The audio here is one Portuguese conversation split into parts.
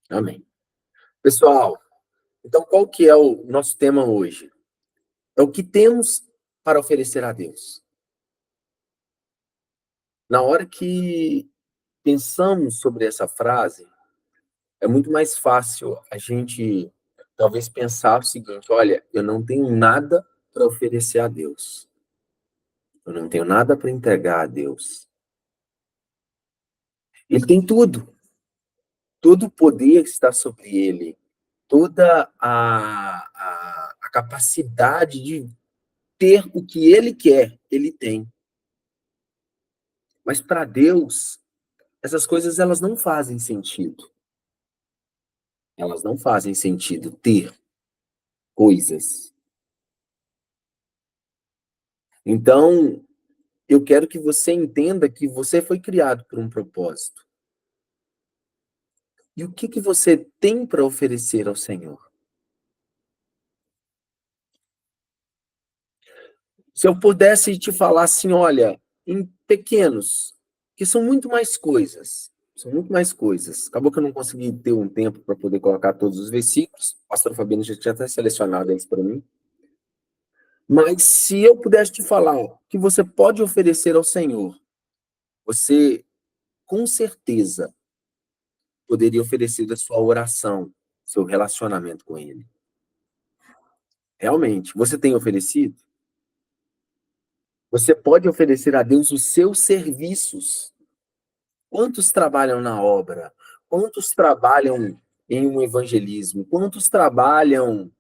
Amém. Pessoal, então qual que é o nosso tema hoje? É o que temos para oferecer a Deus. Na hora que pensamos sobre essa frase, é muito mais fácil a gente talvez pensar o seguinte: olha, eu não tenho nada para oferecer a Deus. Eu não tenho nada para entregar a Deus. Ele tem tudo. Todo o poder está sobre ele. Toda a capacidade de ter o que ele quer, ele tem. Mas para Deus, essas coisas elas não fazem sentido. Elas não fazem sentido ter coisas. Então, eu quero que você entenda que você foi criado por um propósito. E o que você tem para oferecer ao Senhor? Se eu pudesse te falar assim, olha, em pequenos, que são muito mais coisas. Acabou que eu não consegui ter um tempo para poder colocar todos os versículos. O pastor Fabiano já tinha até selecionado eles para mim. Mas se eu pudesse te falar o que você pode oferecer ao Senhor, você com certeza poderia oferecer a sua oração, seu relacionamento com Ele. Realmente, você tem oferecido? Você pode oferecer a Deus os seus serviços. Quantos trabalham na obra? Quantos trabalham em um evangelismo? Quantos trabalham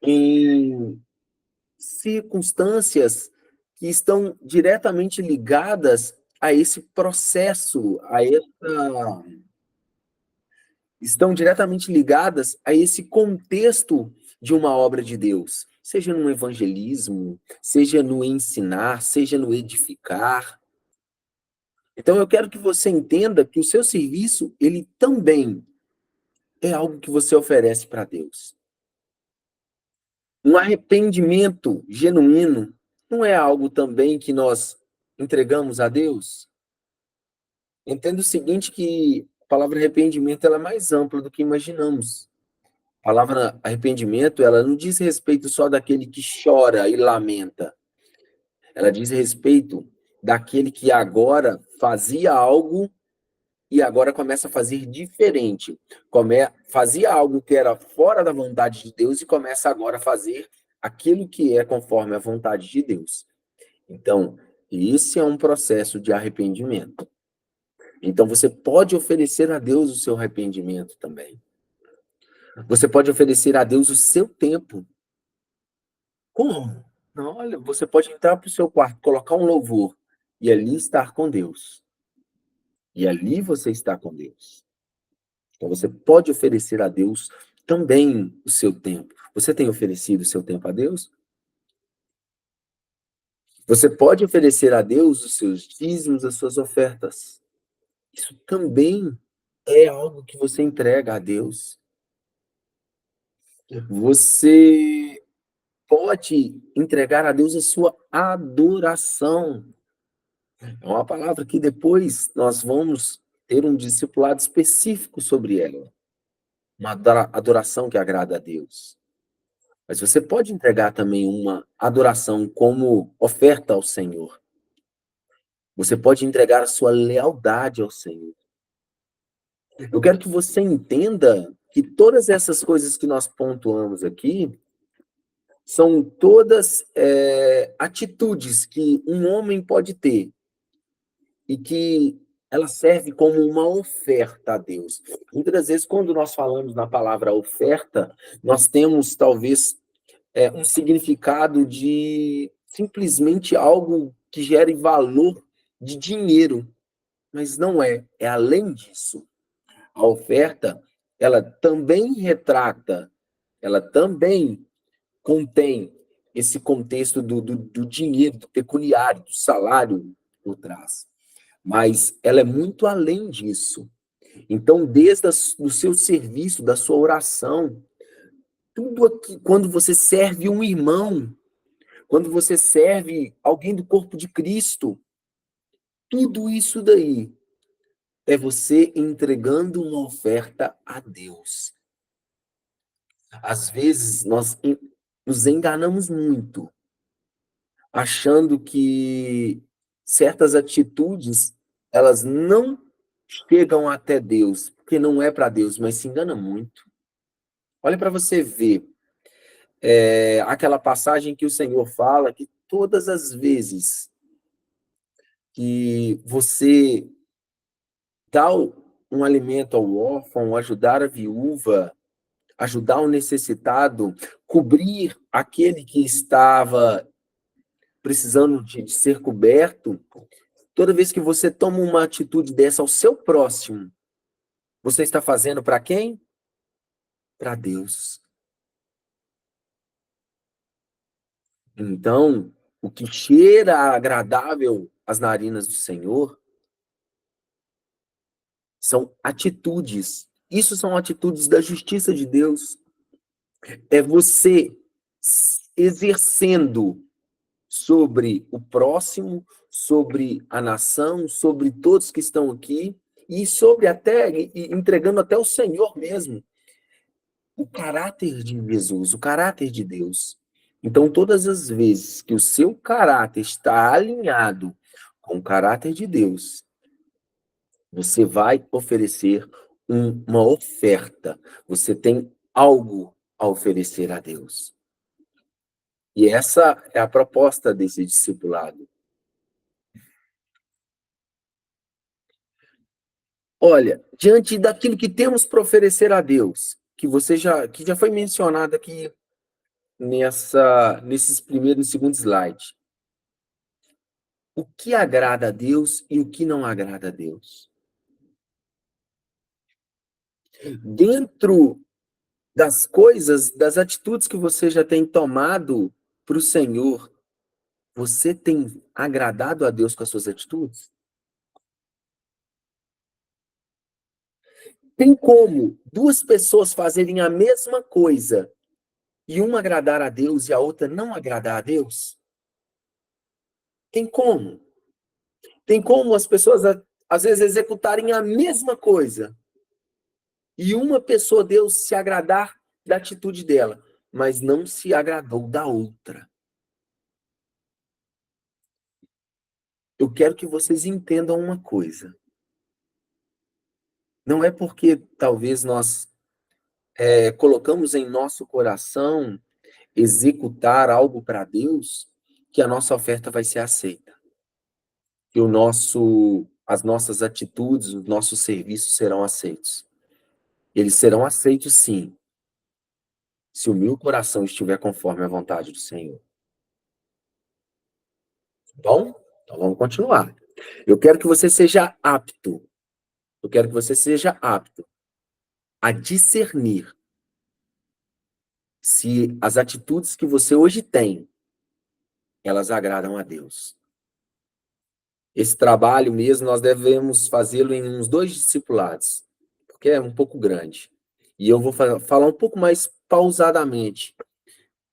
em circunstâncias que estão diretamente ligadas a esse processo, estão diretamente ligadas a esse contexto de uma obra de Deus, seja no evangelismo, seja no ensinar, seja no edificar. Então eu quero que você entenda que o seu serviço, ele também é algo que você oferece para Deus. Um arrependimento genuíno não é algo também que nós entregamos a Deus? Entenda o seguinte, que a palavra arrependimento ela é mais ampla do que imaginamos. A palavra arrependimento, ela não diz respeito só daquele que chora e lamenta. Ela diz respeito daquele que agora fazia algo e agora começa a fazer diferente. Fazia algo que era fora da vontade de Deus e começa agora a fazer aquilo que é conforme a vontade de Deus. Então, esse é um processo de arrependimento. Então, você pode oferecer a Deus o seu arrependimento também. Você pode oferecer a Deus o seu tempo. Como? Não, olha, você pode entrar para o seu quarto, colocar um louvor e ali estar com Deus. E ali você está com Deus. Então você pode oferecer a Deus também o seu tempo. Você tem oferecido o seu tempo a Deus? Você pode oferecer a Deus os seus dízimos, as suas ofertas. Isso também é algo que você entrega a Deus. Você pode entregar a Deus a sua adoração. É uma palavra que depois nós vamos ter um discipulado específico sobre ela. Uma adoração que agrada a Deus. Mas você pode entregar também uma adoração como oferta ao Senhor. Você pode entregar a sua lealdade ao Senhor. Eu quero que você entenda que todas essas coisas que nós pontuamos aqui são todas atitudes que um homem pode ter e que ela serve como uma oferta a Deus. Muitas das vezes, quando nós falamos na palavra oferta, nós temos talvez um significado de simplesmente algo que gere valor de dinheiro, mas não é. É além disso. A oferta, ela também retrata, ela também contém esse contexto do dinheiro, do pecuniário, do salário por trás. Mas ela é muito além disso. Então, desde o seu serviço, da sua oração, tudo aqui, quando você serve um irmão, quando você serve alguém do corpo de Cristo, tudo isso daí é você entregando uma oferta a Deus. Às vezes, nós nos enganamos muito, achando que certas atitudes, elas não chegam até Deus, porque não é para Deus, mas se engana muito. Olha para você ver, aquela passagem que o Senhor fala que todas as vezes que você dá um alimento ao órfão, ajudar a viúva, ajudar o necessitado, cobrir aquele que estava precisando de ser coberto, toda vez que você toma uma atitude dessa ao seu próximo, você está fazendo para quem? Para Deus. Então, o que cheira agradável às narinas do Senhor são atitudes. Isso são atitudes da justiça de Deus. É você exercendo sobre o próximo, sobre a nação, sobre todos que estão aqui, e sobre até, entregando até o Senhor mesmo, o caráter de Jesus, o caráter de Deus. Então, todas as vezes que o seu caráter está alinhado com o caráter de Deus, você vai oferecer uma oferta. Você tem algo a oferecer a Deus. E essa é a proposta desse discipulado. Olha, diante daquilo que temos para oferecer a Deus, que já foi mencionado aqui nesses primeiros e segundos slides. O que agrada a Deus e o que não agrada a Deus? Dentro das coisas, das atitudes que você já tem tomado para o Senhor, você tem agradado a Deus com as suas atitudes? Tem como duas pessoas fazerem a mesma coisa e uma agradar a Deus e a outra não agradar a Deus? Tem como? Tem como as pessoas, às vezes, executarem a mesma coisa e uma pessoa, Deus, se agradar da atitude dela, mas não se agradou da outra. Eu quero que vocês entendam uma coisa. Não é porque talvez nós colocamos em nosso coração executar algo para Deus que a nossa oferta vai ser aceita. Que as nossas atitudes, os nossos serviços serão aceitos. Eles serão aceitos, sim, se o meu coração estiver conforme a vontade do Senhor. Bom, então vamos continuar. Eu quero que você seja apto. Eu quero que você seja apto a discernir se as atitudes que você hoje tem, elas agradam a Deus. Esse trabalho mesmo, nós devemos fazê-lo em uns 2 discipulados, porque é um pouco grande. E eu vou falar um pouco mais pausadamente,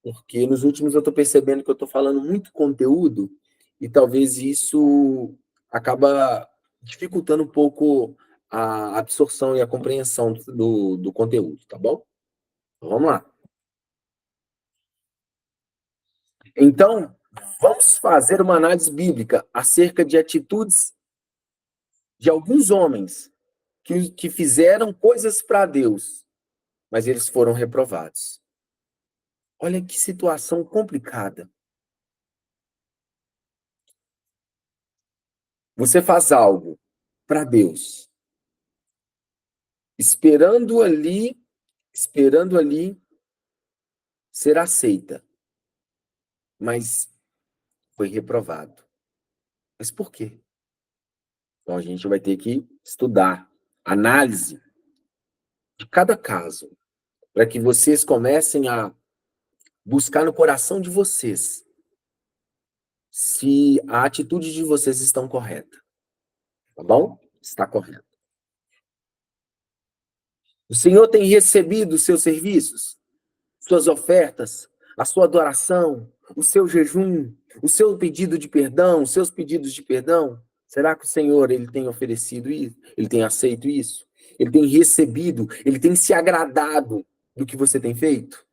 porque nos últimos eu estou percebendo que eu estou falando muito conteúdo e talvez isso acaba dificultando um pouco a absorção e a compreensão do conteúdo, tá bom? Então, vamos lá. Então, vamos fazer uma análise bíblica acerca de atitudes de alguns homens que fizeram coisas para Deus, mas eles foram reprovados. Olha que situação complicada. Você faz algo para Deus, esperando ali ser aceita, mas foi reprovado. Mas por quê? Então a gente vai ter que estudar análise de cada caso, para que vocês comecem a buscar no coração de vocês se a atitude de vocês estão correta. Tá bom? Está correta. O Senhor tem recebido os seus serviços, suas ofertas, a sua adoração, o seu jejum, o seu pedido de perdão, os seus pedidos de perdão. Será que o Senhor, ele tem oferecido isso? Ele tem aceito isso? Ele tem recebido? Ele tem se agradado do que você tem feito?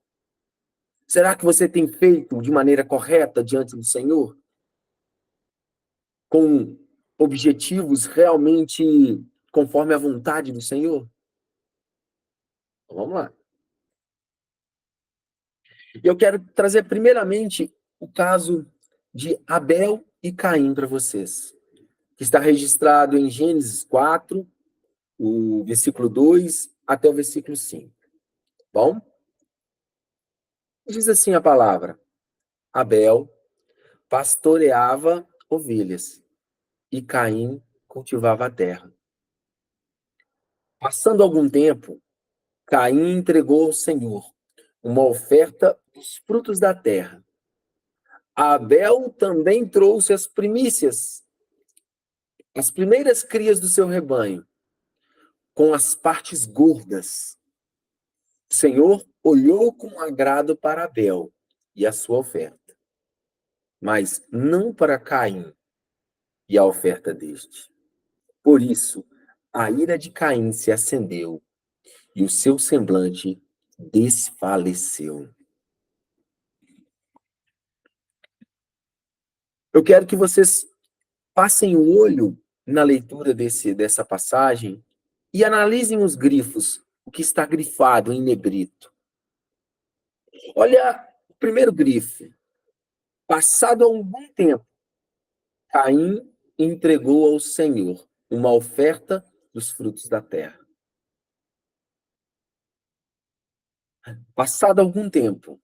Será que você tem feito de maneira correta diante do Senhor? Com objetivos realmente conforme a vontade do Senhor? Então, vamos lá. Eu quero trazer primeiramente o caso de Abel e Caim para vocês, que está registrado em Gênesis 4, o versículo 2 até o versículo 5. Bom? Diz assim a palavra: Abel pastoreava ovelhas e Caim cultivava a terra. Passando algum tempo, Caim entregou ao Senhor uma oferta dos frutos da terra. Abel também trouxe as primícias, as primeiras crias do seu rebanho, com as partes gordas. O Senhor olhou com agrado para Abel e a sua oferta, mas não para Caim e a oferta deste. Por isso, a ira de Caim se acendeu e o seu semblante desfaleceu. Eu quero que vocês passem o olho na leitura dessa passagem e analisem os grifos, o que está grifado em negrito. Olha o primeiro grifo. Passado algum tempo, Caim entregou ao Senhor uma oferta dos frutos da terra. Passado algum tempo,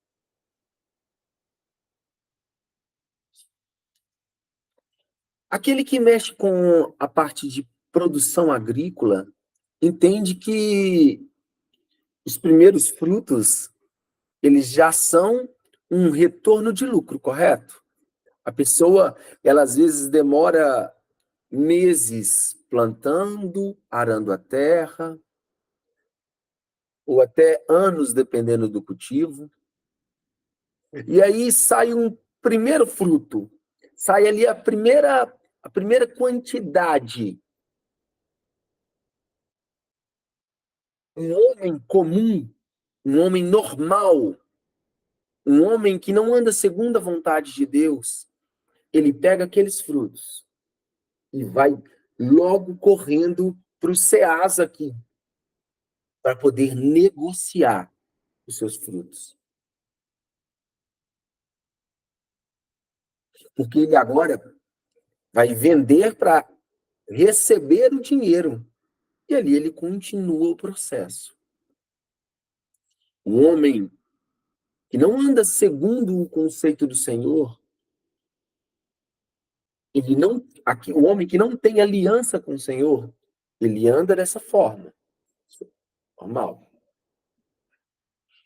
aquele que mexe com a parte de produção agrícola entende que os primeiros frutos, eles já são um retorno de lucro, correto? A pessoa, ela às vezes demora meses plantando, arando a terra, ou até anos, dependendo do cultivo. E aí sai um primeiro fruto, sai ali a primeira quantidade. Um homem comum, um homem normal, um homem que não anda segundo a vontade de Deus, ele pega aqueles frutos e vai logo correndo para o Ceasa aqui, para poder negociar os seus frutos. Porque ele agora vai vender para receber o dinheiro. E ali ele continua o processo. Um homem que não anda segundo o conceito do Senhor, ele não, aqui, o homem que não tem aliança com o Senhor, ele anda dessa forma. Normal.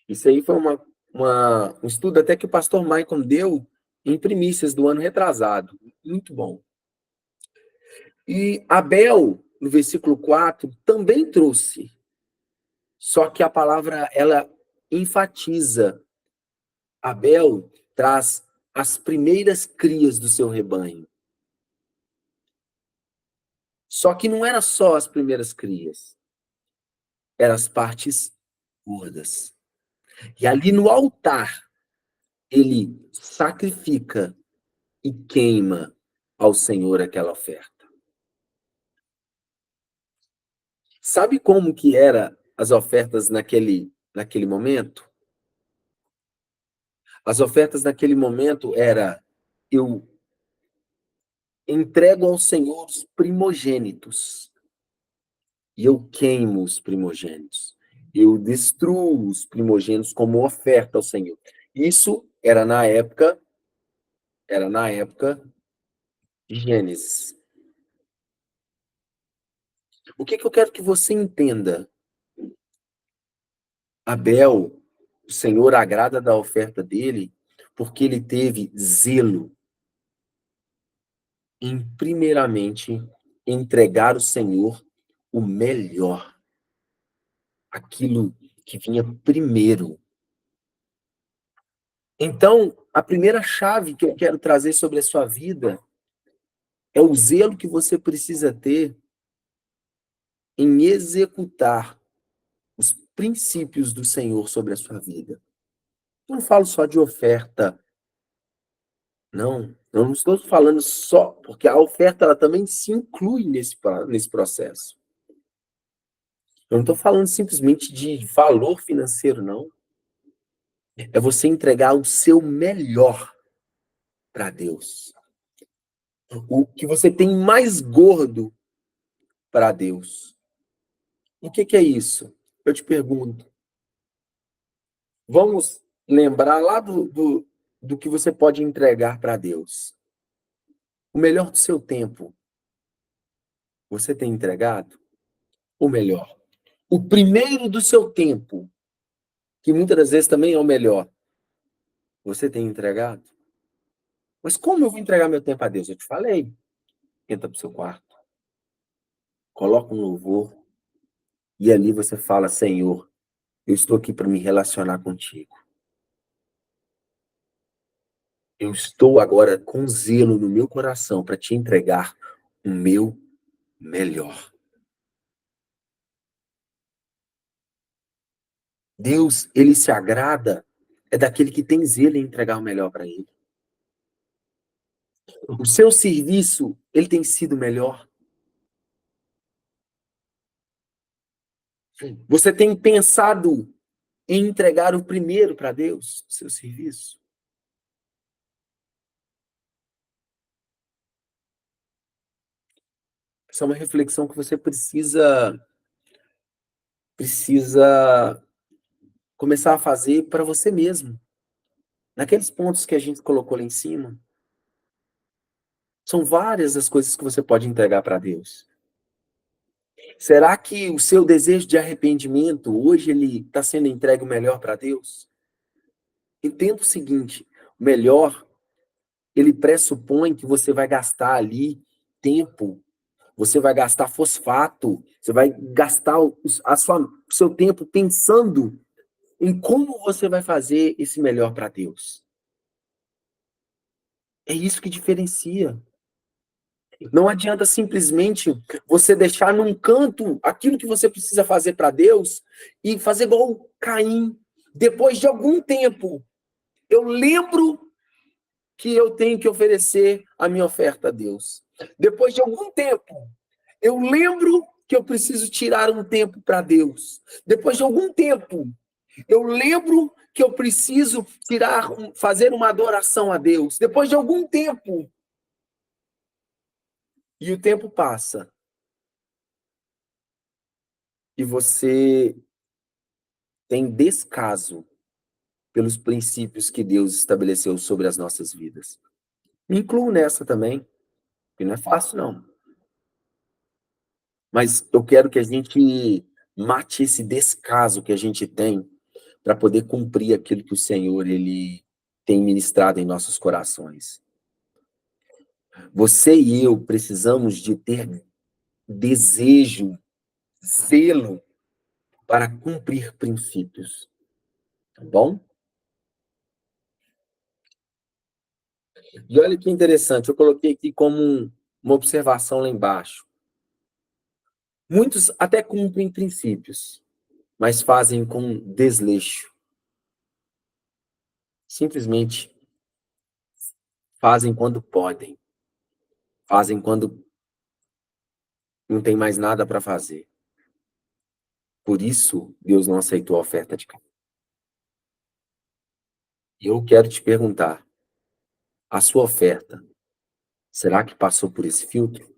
Isso aí foi um estudo até que o pastor Michael deu em primícias do ano retrasado. Muito bom. E Abel, no versículo 4, também trouxe. Só que a palavra, ela enfatiza. Abel traz as primeiras crias do seu rebanho. Só que não era só as primeiras crias. Eram as partes gordas. E ali no altar, ele sacrifica e queima ao Senhor aquela oferta. Sabe como que eram as ofertas naquele momento? As ofertas naquele momento era: eu entrego ao Senhor os primogênitos e eu queimo os primogênitos. Eu destruo os primogênitos como oferta ao Senhor. Isso era na época de Gênesis. O que eu quero que você entenda? Abel, o Senhor agrada da oferta dele porque ele teve zelo em, primeiramente, entregar ao Senhor o melhor, aquilo que vinha primeiro. Então, a primeira chave que eu quero trazer sobre a sua vida É o zelo que você precisa ter em executar os princípios do Senhor sobre a sua vida. Eu não falo só de oferta, não. Eu não estou falando só, porque a oferta ela também se inclui nesse processo. Eu não estou falando simplesmente de valor financeiro, não. É você entregar o seu melhor para Deus. O que você tem mais gordo para Deus. O que que é isso? Eu te pergunto. Vamos lembrar lá do que você pode entregar para Deus. O melhor do seu tempo, você tem entregado? O melhor. O primeiro do seu tempo, que muitas das vezes também é o melhor, você tem entregado? Mas como eu vou entregar meu tempo a Deus? Eu te falei. Entra pro seu quarto, coloca um louvor e ali você fala: Senhor, eu estou aqui para me relacionar contigo. Eu estou agora com zelo no meu coração para te entregar o meu melhor. Deus, ele se agrada é daquele que tem zelo em entregar o melhor para ele. O seu serviço, ele tem sido melhor? Você tem pensado em entregar o primeiro para Deus, o seu serviço? Essa é uma reflexão que você precisa começar a fazer para você mesmo. Naqueles pontos que a gente colocou lá em cima, são várias as coisas que você pode entregar para Deus. Será que o seu desejo de arrependimento, hoje, ele está sendo entregue o melhor para Deus? Entenda o seguinte, o melhor, ele pressupõe que você vai gastar ali tempo, você vai gastar fosfato, você vai gastar o seu tempo pensando em como você vai fazer esse melhor para Deus. É isso que diferencia. Não adianta simplesmente você deixar num canto aquilo que você precisa fazer para Deus e fazer igual Caim. Depois de algum tempo, eu lembro que eu tenho que oferecer a minha oferta a Deus. Depois de algum tempo, eu lembro que eu preciso tirar um tempo para Deus. Depois de algum tempo, eu lembro que eu preciso fazer uma adoração a Deus. Depois de algum tempo, e o tempo passa, e você tem descaso pelos princípios que Deus estabeleceu sobre as nossas vidas. Me incluo nessa também, que não é fácil, não. Mas eu quero que a gente mate esse descaso que a gente tem para poder cumprir aquilo que o Senhor ele tem ministrado em nossos corações. Você e eu precisamos de ter desejo, zelo para cumprir princípios, tá bom? E olha que interessante, eu coloquei aqui como uma observação lá embaixo. Muitos até cumprem princípios, mas fazem com desleixo. Simplesmente fazem quando podem, fazem quando não tem mais nada para fazer. Por isso, Deus não aceitou a oferta de Caim. E eu quero te perguntar, a sua oferta, será que passou por esse filtro?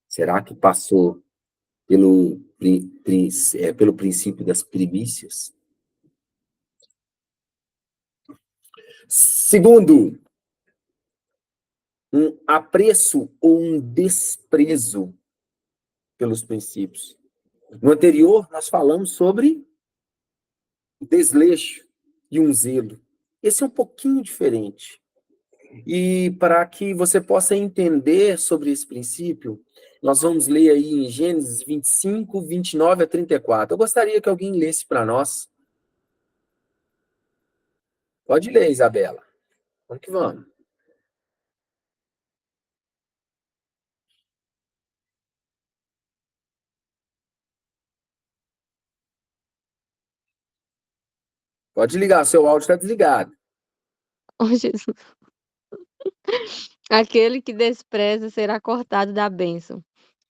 Será que passou pelo princípio das primícias? Segundo, um apreço ou um desprezo pelos princípios. No anterior, nós falamos sobre o desleixo e um zelo. Esse é um pouquinho diferente. E para que você possa entender sobre esse princípio, nós vamos ler aí em Gênesis 25, 29 a 34. Eu gostaria que alguém lesse para nós. Pode ler, Isabela. Vamos que vamos. Pode ligar, seu áudio está desligado. Oh, Jesus. Aquele que despreza será cortado da bênção.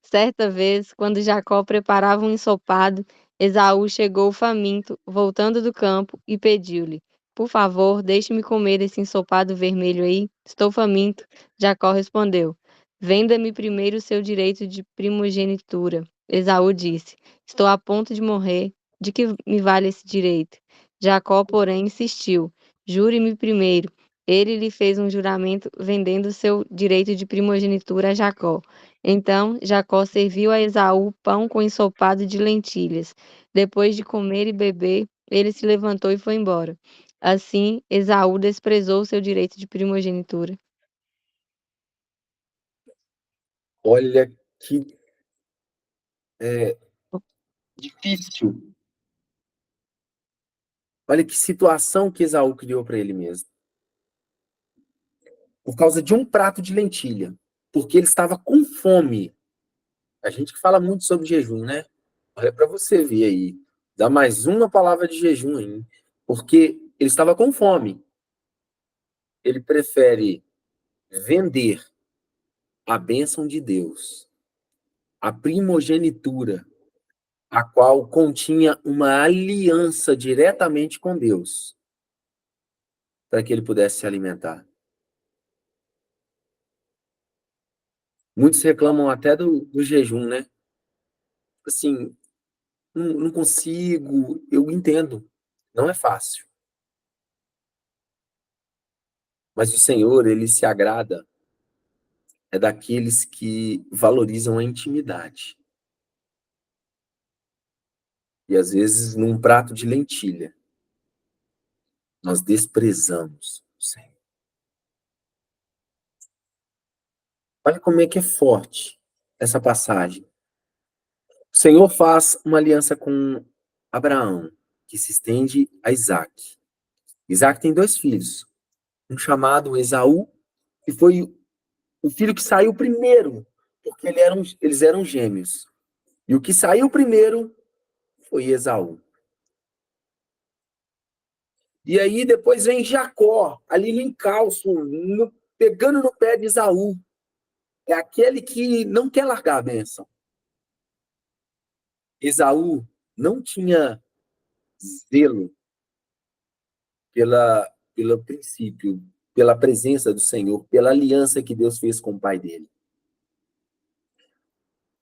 Certa vez, quando Jacó preparava um ensopado, Esaú chegou faminto, voltando do campo, e pediu-lhe: Por favor, deixe-me comer esse ensopado vermelho aí. Estou faminto. Jacó respondeu: Venda-me primeiro o seu direito de primogenitura. Esaú disse: Estou a ponto de morrer. De que me vale esse direito? Jacó, porém, insistiu: Jure-me primeiro. Ele lhe fez um juramento vendendo seu direito de primogenitura a Jacó. Então Jacó serviu a Esaú pão com ensopado de lentilhas. Depois de comer e beber, ele se levantou e foi embora. Assim, Esaú desprezou seu direito de primogenitura. Olha que difícil. Olha que situação que Esaú criou para ele mesmo. Por causa de um prato de lentilha. Porque ele estava com fome. A gente que fala muito sobre jejum, né? Olha para você ver aí. Dá mais uma palavra de jejum aí. Porque ele estava com fome. Ele prefere vender a bênção de Deus, a primogenitura, a qual continha uma aliança diretamente com Deus, para que ele pudesse se alimentar. Muitos reclamam até do jejum, né? Assim, não consigo, eu entendo, não é fácil. Mas o Senhor, ele se agrada daqueles que valorizam a intimidade. E às vezes, num prato de lentilha, nós desprezamos o Senhor. Olha como é que é forte essa passagem. O Senhor faz uma aliança com Abraão, que se estende a Isaac. Isaac tem 2 filhos, um chamado Esaú, que foi o filho que saiu primeiro, porque eles eram gêmeos. E o que saiu primeiro foi Esaú. E aí depois vem Jacó, ali no encalço, pegando no pé de Esaú. É aquele que não quer largar a bênção. Esaú não tinha zelo pelo princípio, pela presença do Senhor, pela aliança que Deus fez com o pai dele.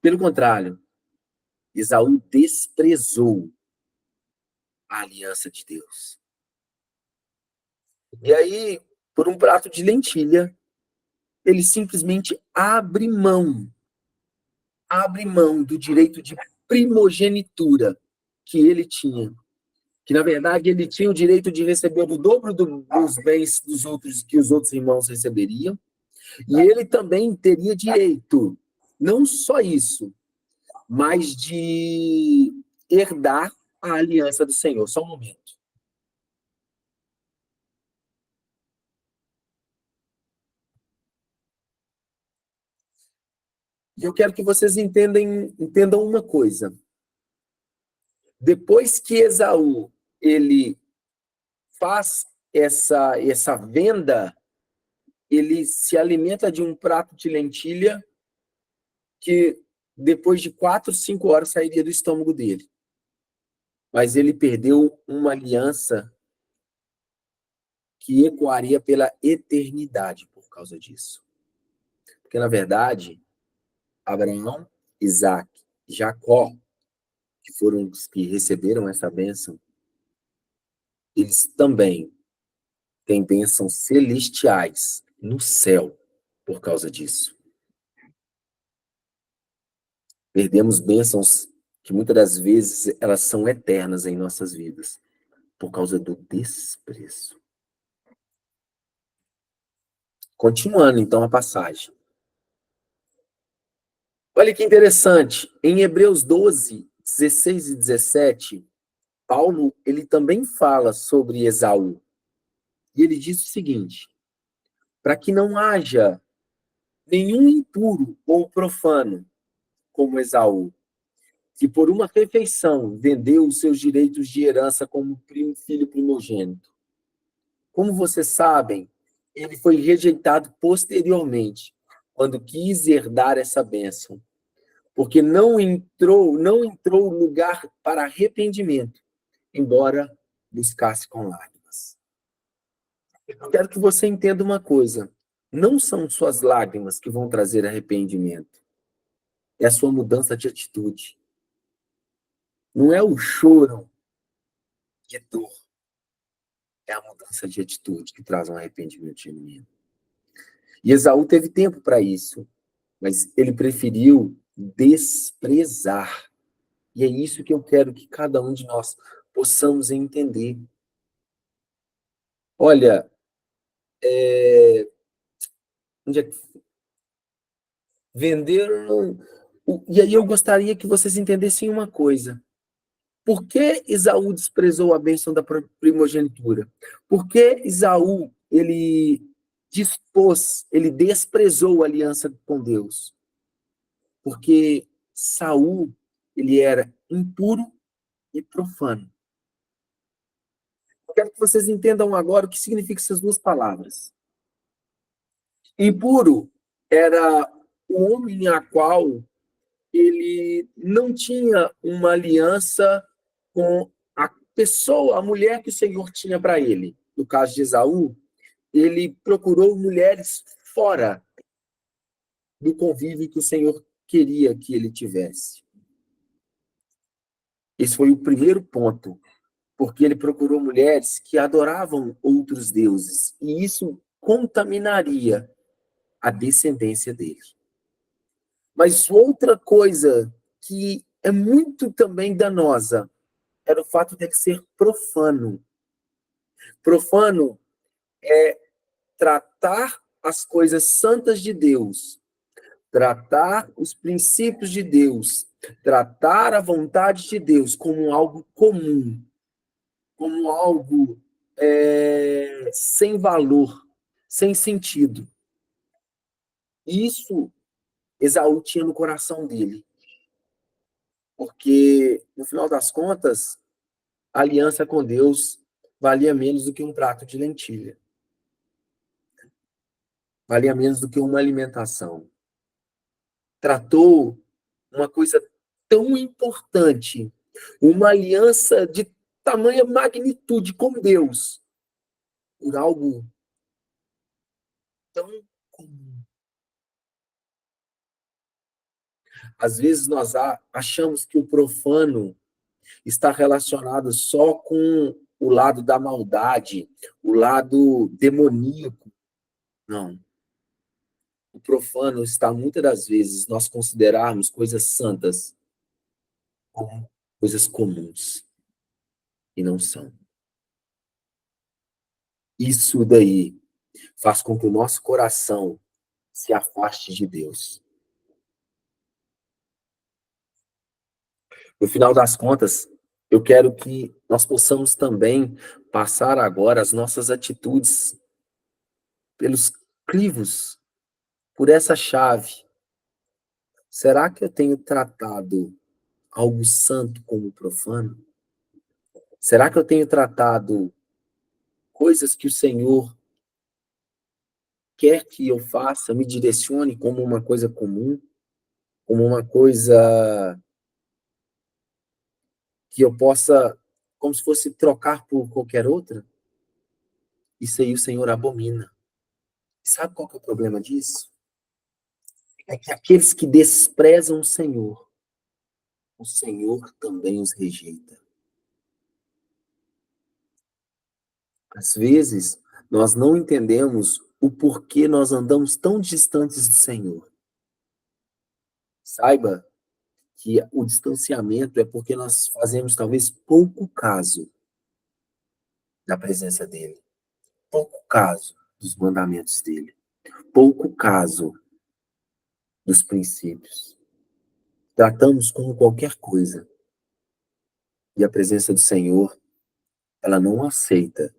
Pelo contrário, Esaú desprezou a aliança de Deus. E aí, por um prato de lentilha, ele simplesmente abre mão do direito de primogenitura que ele tinha. Que, na verdade, ele tinha o direito de receber o dobro dos bens dos outros que os outros irmãos receberiam. E ele também teria direito, não só isso, mas de herdar a aliança do Senhor. Só um momento. E eu quero que vocês entendam uma coisa. Depois que Esaú ele faz essa venda, ele se alimenta de um prato de lentilha que depois de 4, 5 horas sairia do estômago dele. Mas ele perdeu uma aliança que ecoaria pela eternidade por causa disso. Porque, na verdade, Abraão, Isaac e Jacó, que foram os que receberam essa bênção, eles também têm bênçãos celestiais no céu por causa disso. Perdemos bênçãos que muitas das vezes elas são eternas em nossas vidas por causa do desprezo. Continuando então a passagem. Olha que interessante, em Hebreus 12, 16 e 17, Paulo ele também fala sobre Esaú. E ele diz o seguinte: para que não haja nenhum impuro ou profano como Esaú, que por uma refeição vendeu os seus direitos de herança como filho primogênito. Como vocês sabem, ele foi rejeitado posteriormente, quando quis herdar essa bênção, porque não entrou lugar para arrependimento, embora buscasse com lágrimas. Eu quero que você entenda uma coisa: não são suas lágrimas que vão trazer arrependimento, é a sua mudança de atitude. Não é o choro de dor, é a mudança de atitude que traz um arrependimento genuíno. E Esaú teve tempo para isso, mas ele preferiu desprezar. E é isso que eu quero que cada um de nós possamos entender. Olha, onde é que venderam. E aí eu gostaria que vocês entendessem uma coisa. Por que Esaú desprezou a bênção da primogenitura? Por que Esaú, ele desprezou a aliança com Deus? Porque Saul, ele era impuro e profano. Eu quero que vocês entendam agora o que significam essas duas palavras. Impuro era o homem a qual ele não tinha uma aliança com a pessoa, a mulher que o Senhor tinha para ele. No caso de Esaú, ele procurou mulheres fora do convívio que o Senhor queria que ele tivesse. Esse foi o primeiro ponto, porque ele procurou mulheres que adoravam outros deuses, e isso contaminaria a descendência dele. Mas outra coisa que é muito também danosa era o fato de ele ser profano. Profano é tratar as coisas santas de Deus, tratar os princípios de Deus, tratar a vontade de Deus como algo comum, como algo sem valor, sem sentido. Isso Esaú tinha no coração dele, porque, no final das contas, a aliança com Deus valia menos do que um prato de lentilha. Valia menos do que uma alimentação. Tratou uma coisa tão importante, uma aliança de tamanha magnitude com Deus, por algo tão comum. Às vezes nós achamos que o profano está relacionado só com o lado da maldade, o lado demoníaco. Não. O profano está, muitas das vezes, nós considerarmos coisas santas como coisas comuns. E não são. Isso daí faz com que o nosso coração se afaste de Deus. No final das contas, eu quero que nós possamos também passar agora as nossas atitudes pelos crivos, por essa chave. Será que eu tenho tratado algo santo como profano? Será que eu tenho tratado coisas que o Senhor quer que eu faça, me direcione como uma coisa comum, como uma coisa que eu possa, como se fosse trocar por qualquer outra? Isso aí o Senhor abomina. E sabe qual que é o problema disso? É que aqueles que desprezam o Senhor também os rejeita. Às vezes, nós não entendemos o porquê nós andamos tão distantes do Senhor. Saiba que o distanciamento é porque nós fazemos talvez pouco caso da presença dele, pouco caso dos mandamentos dele, pouco caso dos princípios. Tratamos como qualquer coisa. E a presença do Senhor, ela não aceita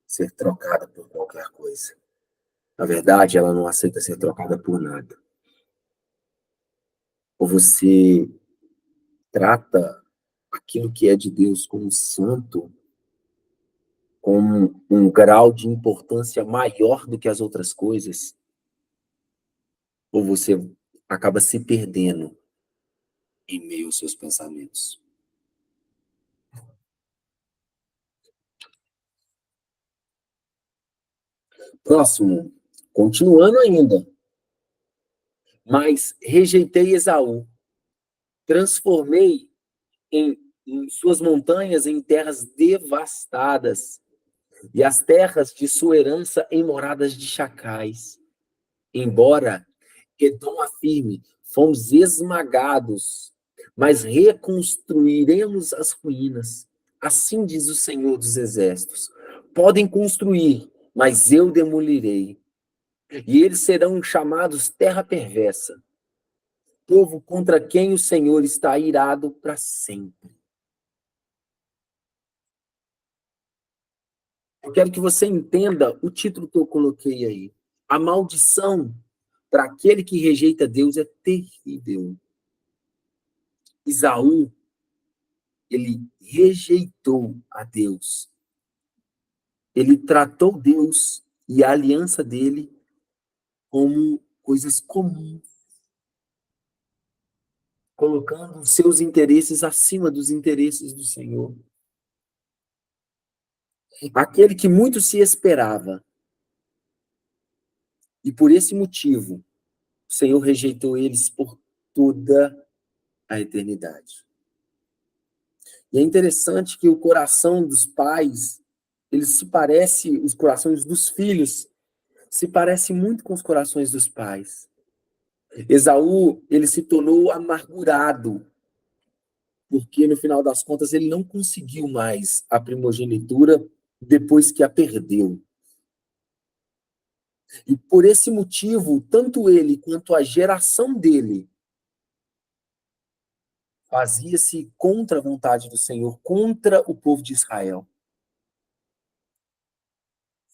ser trocada por qualquer coisa. Na verdade, ela não aceita ser trocada por nada. Ou você trata aquilo que é de Deus como santo, com um grau de importância maior do que as outras coisas, ou você acaba se perdendo em meio aos seus pensamentos? Próximo, continuando ainda, mas rejeitei Esaú, transformei em suas montanhas em terras devastadas, e as terras de sua herança em moradas de chacais. Embora Edom afirme, fomos esmagados, mas reconstruiremos as ruínas. Assim diz o Senhor dos Exércitos. Podem construir, mas eu demolirei. E eles serão chamados terra perversa, povo contra quem o Senhor está irado para sempre. Eu quero que você entenda o título que eu coloquei aí. A maldição para aquele que rejeita Deus é terrível. Esaú, ele rejeitou a Deus. Ele tratou Deus e a aliança dele como coisas comuns, colocando seus interesses acima dos interesses do Senhor. Aquele que muito se esperava. E por esse motivo, o Senhor rejeitou eles por toda a eternidade. E é interessante que o coração dos pais, eles se parece, os corações dos filhos se parece muito com os corações dos pais. Esaú, ele se tornou amargurado, porque no final das contas ele não conseguiu mais a primogenitura depois que a perdeu. E por esse motivo, tanto ele quanto a geração dele fazia-se contra a vontade do Senhor, contra o povo de Israel.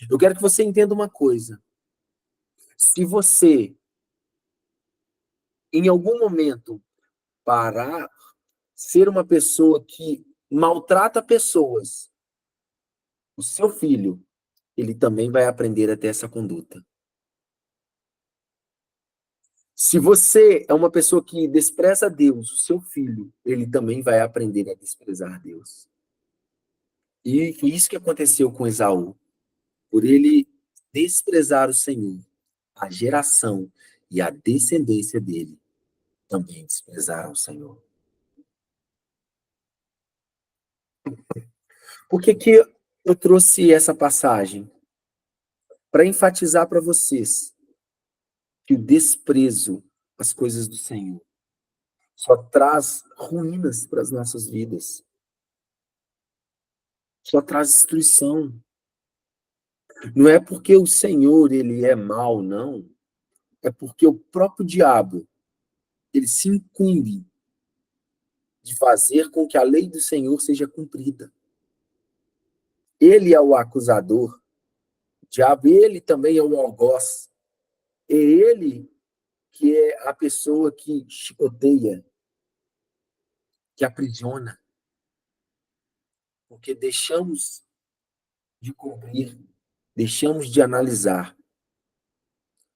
Eu quero que você entenda uma coisa. Se você, em algum momento, parar, ser uma pessoa que maltrata pessoas, o seu filho, ele também vai aprender a ter essa conduta. Se você é uma pessoa que despreza Deus, o seu filho, ele também vai aprender a desprezar Deus. E foi isso que aconteceu com Esaú. Por ele desprezar o Senhor, a geração e a descendência dele também desprezaram o Senhor. Por que que eu trouxe essa passagem? Para enfatizar para vocês que o desprezo às coisas do Senhor só traz ruínas para as nossas vidas. Só traz destruição. Não é porque o Senhor ele é mau, não. É porque o próprio diabo ele se incumbe de fazer com que a lei do Senhor seja cumprida. Ele é o acusador. O diabo, ele também é o algoz. É ele que é a pessoa que chicoteia, que aprisiona, porque deixamos de cumprir, deixamos de analisar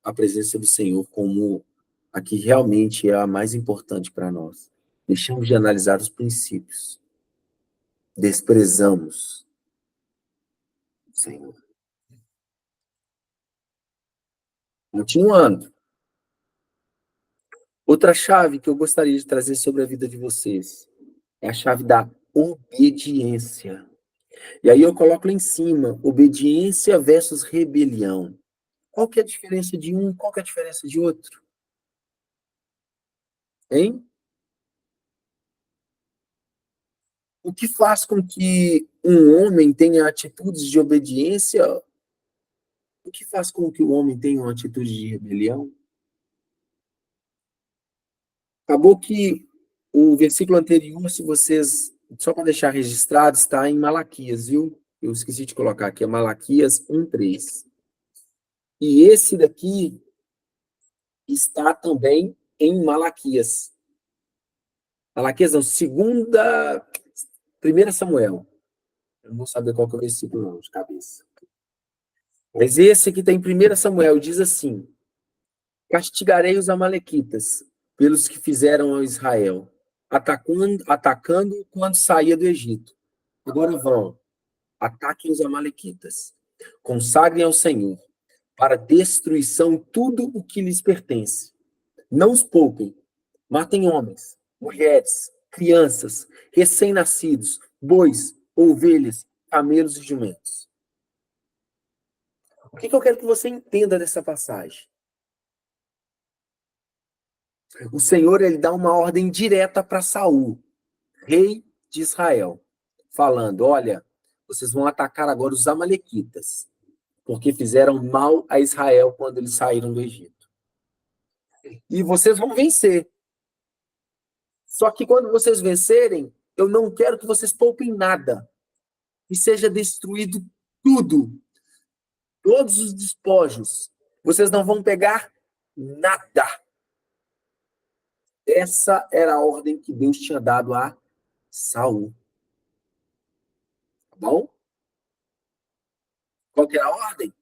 a presença do Senhor como a que realmente é a mais importante para nós. Deixamos de analisar os princípios. Desprezamos o Senhor. Continuando. Outra chave que eu gostaria de trazer sobre a vida de vocês é a chave da obediência. E aí eu coloco lá em cima, obediência versus rebelião. Qual que é a diferença de um, qual que é a diferença de outro? Hein? O que faz com que um homem tenha atitudes de obediência? O que faz com que o homem tenha uma atitude de rebelião? Acabou que o versículo anterior, se vocês, só para deixar registrado, está em Malaquias, viu? Eu esqueci de colocar aqui, é Malaquias 1:3. E esse daqui está também em Malaquias. Malaquias não, segunda, 1 Samuel. Eu não vou saber qual que é o versículo não, de cabeça. Mas esse que tem 1 Samuel diz assim: castigarei os amalequitas pelos que fizeram ao Israel, atacando quando saía do Egito. Agora vão, ataquem os amalequitas, consagrem ao Senhor, para destruição tudo o que lhes pertence. Não os poupem, matem homens, mulheres, crianças, recém-nascidos, bois, ovelhas, camelos e jumentos. O que eu quero que você entenda dessa passagem? O Senhor, ele dá uma ordem direta para Saul, rei de Israel, falando: olha, vocês vão atacar agora os amalequitas, porque fizeram mal a Israel quando eles saíram do Egito. E vocês vão vencer. Só que quando vocês vencerem, eu não quero que vocês poupem nada. E seja destruído tudo. Todos os despojos. Vocês não vão pegar nada. Essa era a ordem que Deus tinha dado a Saul. Tá bom? Qual que é a ordem?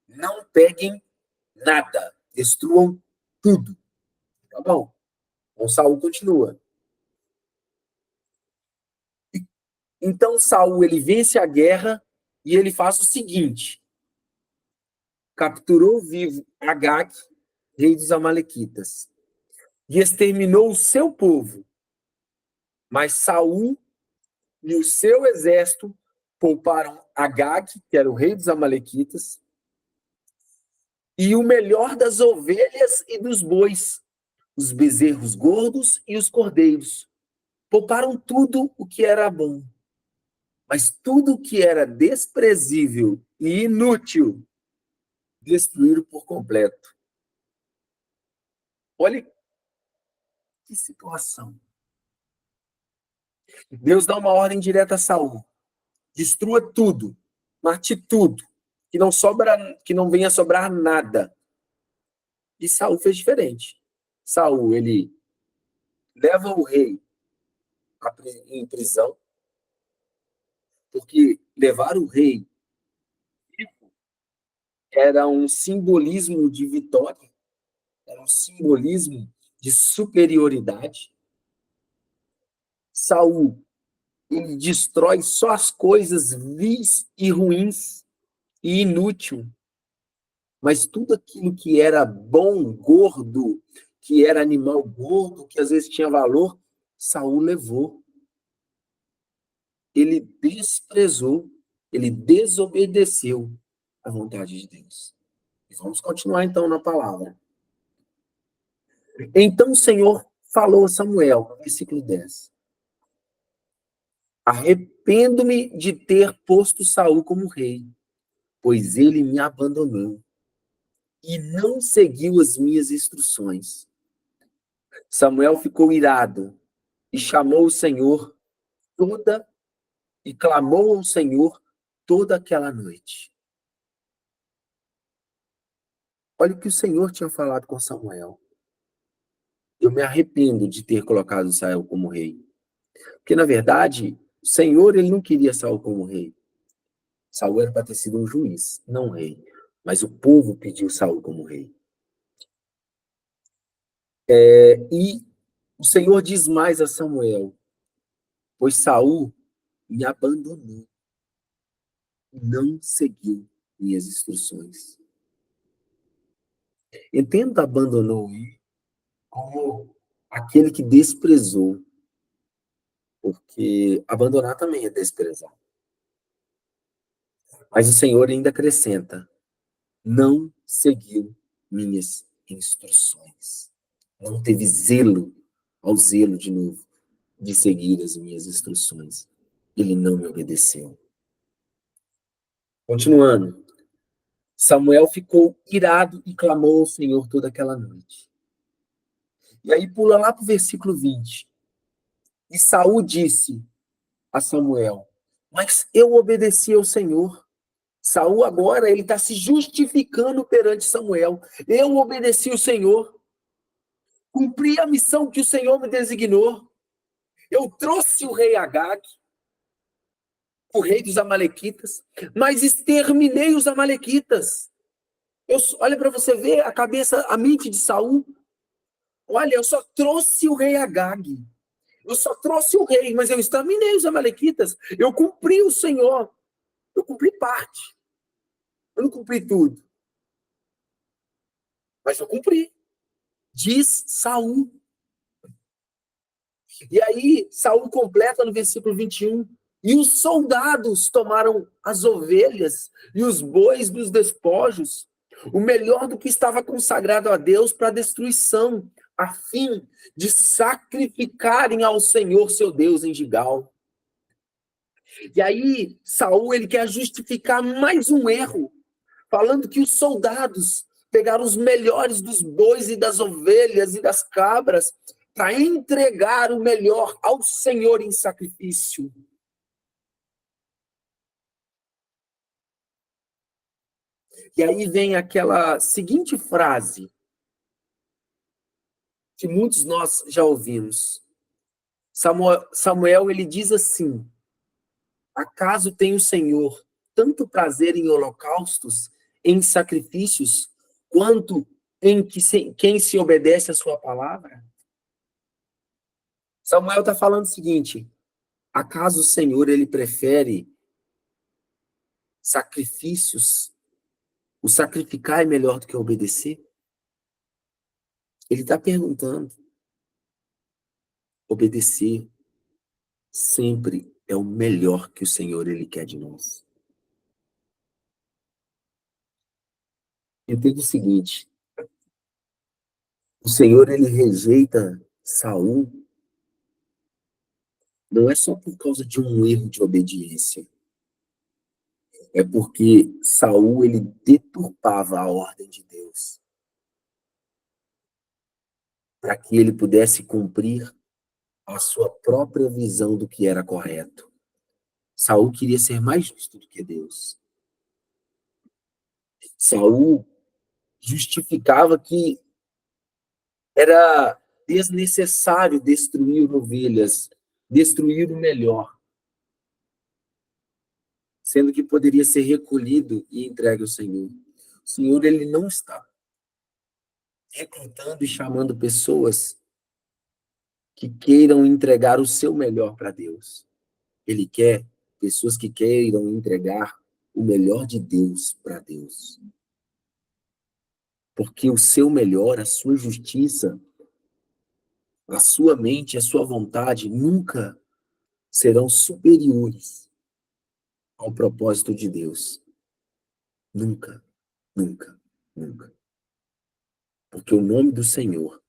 Não peguem nada. Destruam tudo. Tá bom? Então Saul continua. Então Saul, ele vence a guerra e ele faz o seguinte: capturou vivo Agag, rei dos amalequitas, e exterminou o seu povo. Mas Saul e o seu exército pouparam Agag, que era o rei dos amalequitas, e o melhor das ovelhas e dos bois, os bezerros gordos e os cordeiros. Pouparam tudo o que era bom. Mas tudo o que era desprezível e inútil, destruíram por completo. Olha que situação. Deus dá uma ordem direta a Saul: destrua tudo, mate tudo, que não venha sobrar nada. E Saul fez diferente. Saul, ele leva o rei em prisão, porque levar o rei era um simbolismo de vitória, era um simbolismo de superioridade. Saul, ele destrói só as coisas vis e ruins e inútil. Mas tudo aquilo que era bom, gordo, que era animal gordo, que às vezes tinha valor, Saul levou. Ele desprezou, ele desobedeceu à vontade de Deus. E vamos continuar então na palavra. Então o Senhor falou a Samuel, versículo 10. Arrependo-me de ter posto Saul como rei, pois ele me abandonou e não seguiu as minhas instruções. Samuel ficou irado e chamou o Senhor e clamou ao Senhor toda aquela noite. Olha o que o Senhor tinha falado com Samuel. Eu me arrependo de ter colocado Saul como rei. Porque, na verdade, o Senhor, ele não queria Saul como rei. Saul era para ter sido um juiz, não um rei. Mas o povo pediu Saul como rei. E o Senhor diz mais a Samuel: pois Saul me abandonou, não seguiu minhas instruções. Entenda abandonou como aquele que desprezou, porque abandonar também é desprezar. Mas o Senhor ainda acrescenta: não seguiu minhas instruções. Não teve zelo, ao zelo de novo, de seguir as minhas instruções. Ele não me obedeceu. Continuando. Samuel ficou irado e clamou ao Senhor toda aquela noite. E aí pula lá para o versículo 20. E Saul disse a Samuel: mas eu obedeci ao Senhor. Saul agora ele está se justificando perante Samuel. Eu obedeci o Senhor. Cumpri a missão que o Senhor me designou. Eu trouxe o rei Agag, o rei dos amalequitas, mas exterminei os amalequitas. Olha para você ver a cabeça, a mente de Saul. Olha, eu só trouxe o rei Agag. Eu só trouxe o rei, mas eu exterminei os amalequitas. Eu cumpri o Senhor. Eu cumpri parte. Eu não cumpri tudo, mas eu cumpri. Diz Saul. E aí, Saul completa no versículo 21. E os soldados tomaram as ovelhas e os bois dos despojos, o melhor do que estava consagrado a Deus para destruição, a fim de sacrificarem ao Senhor seu Deus em Gigal. E aí, Saul, ele quer justificar mais um erro, falando que os soldados pegaram os melhores dos bois e das ovelhas e das cabras para entregar o melhor ao Senhor em sacrifício. E aí vem aquela seguinte frase que muitos nós já ouvimos. Samuel, ele diz assim: acaso tem o Senhor tanto prazer em holocaustos, em sacrifícios, quanto em quem se obedece à sua palavra? Samuel está falando o seguinte: acaso o Senhor, ele prefere sacrifícios? O sacrificar é melhor do que obedecer? Ele está perguntando. Obedecer sempre é o melhor que o Senhor, ele quer de nós. Entenda o seguinte: o Senhor, ele rejeita Saul não é só por causa de um erro de obediência. É porque Saul, ele deturpava a ordem de Deus para que ele pudesse cumprir a sua própria visão do que era correto. Saul queria ser mais justo do que Deus. Saul justificava que era desnecessário destruir ovelhas, destruir o melhor, sendo que poderia ser recolhido e entregue ao Senhor. O Senhor, ele não está recrutando e chamando pessoas que queiram entregar o seu melhor para Deus. Ele quer pessoas que queiram entregar o melhor de Deus para Deus. Porque o seu melhor, a sua justiça, a sua mente, a sua vontade nunca serão superiores ao propósito de Deus. Nunca, nunca, nunca. Porque o nome do Senhor,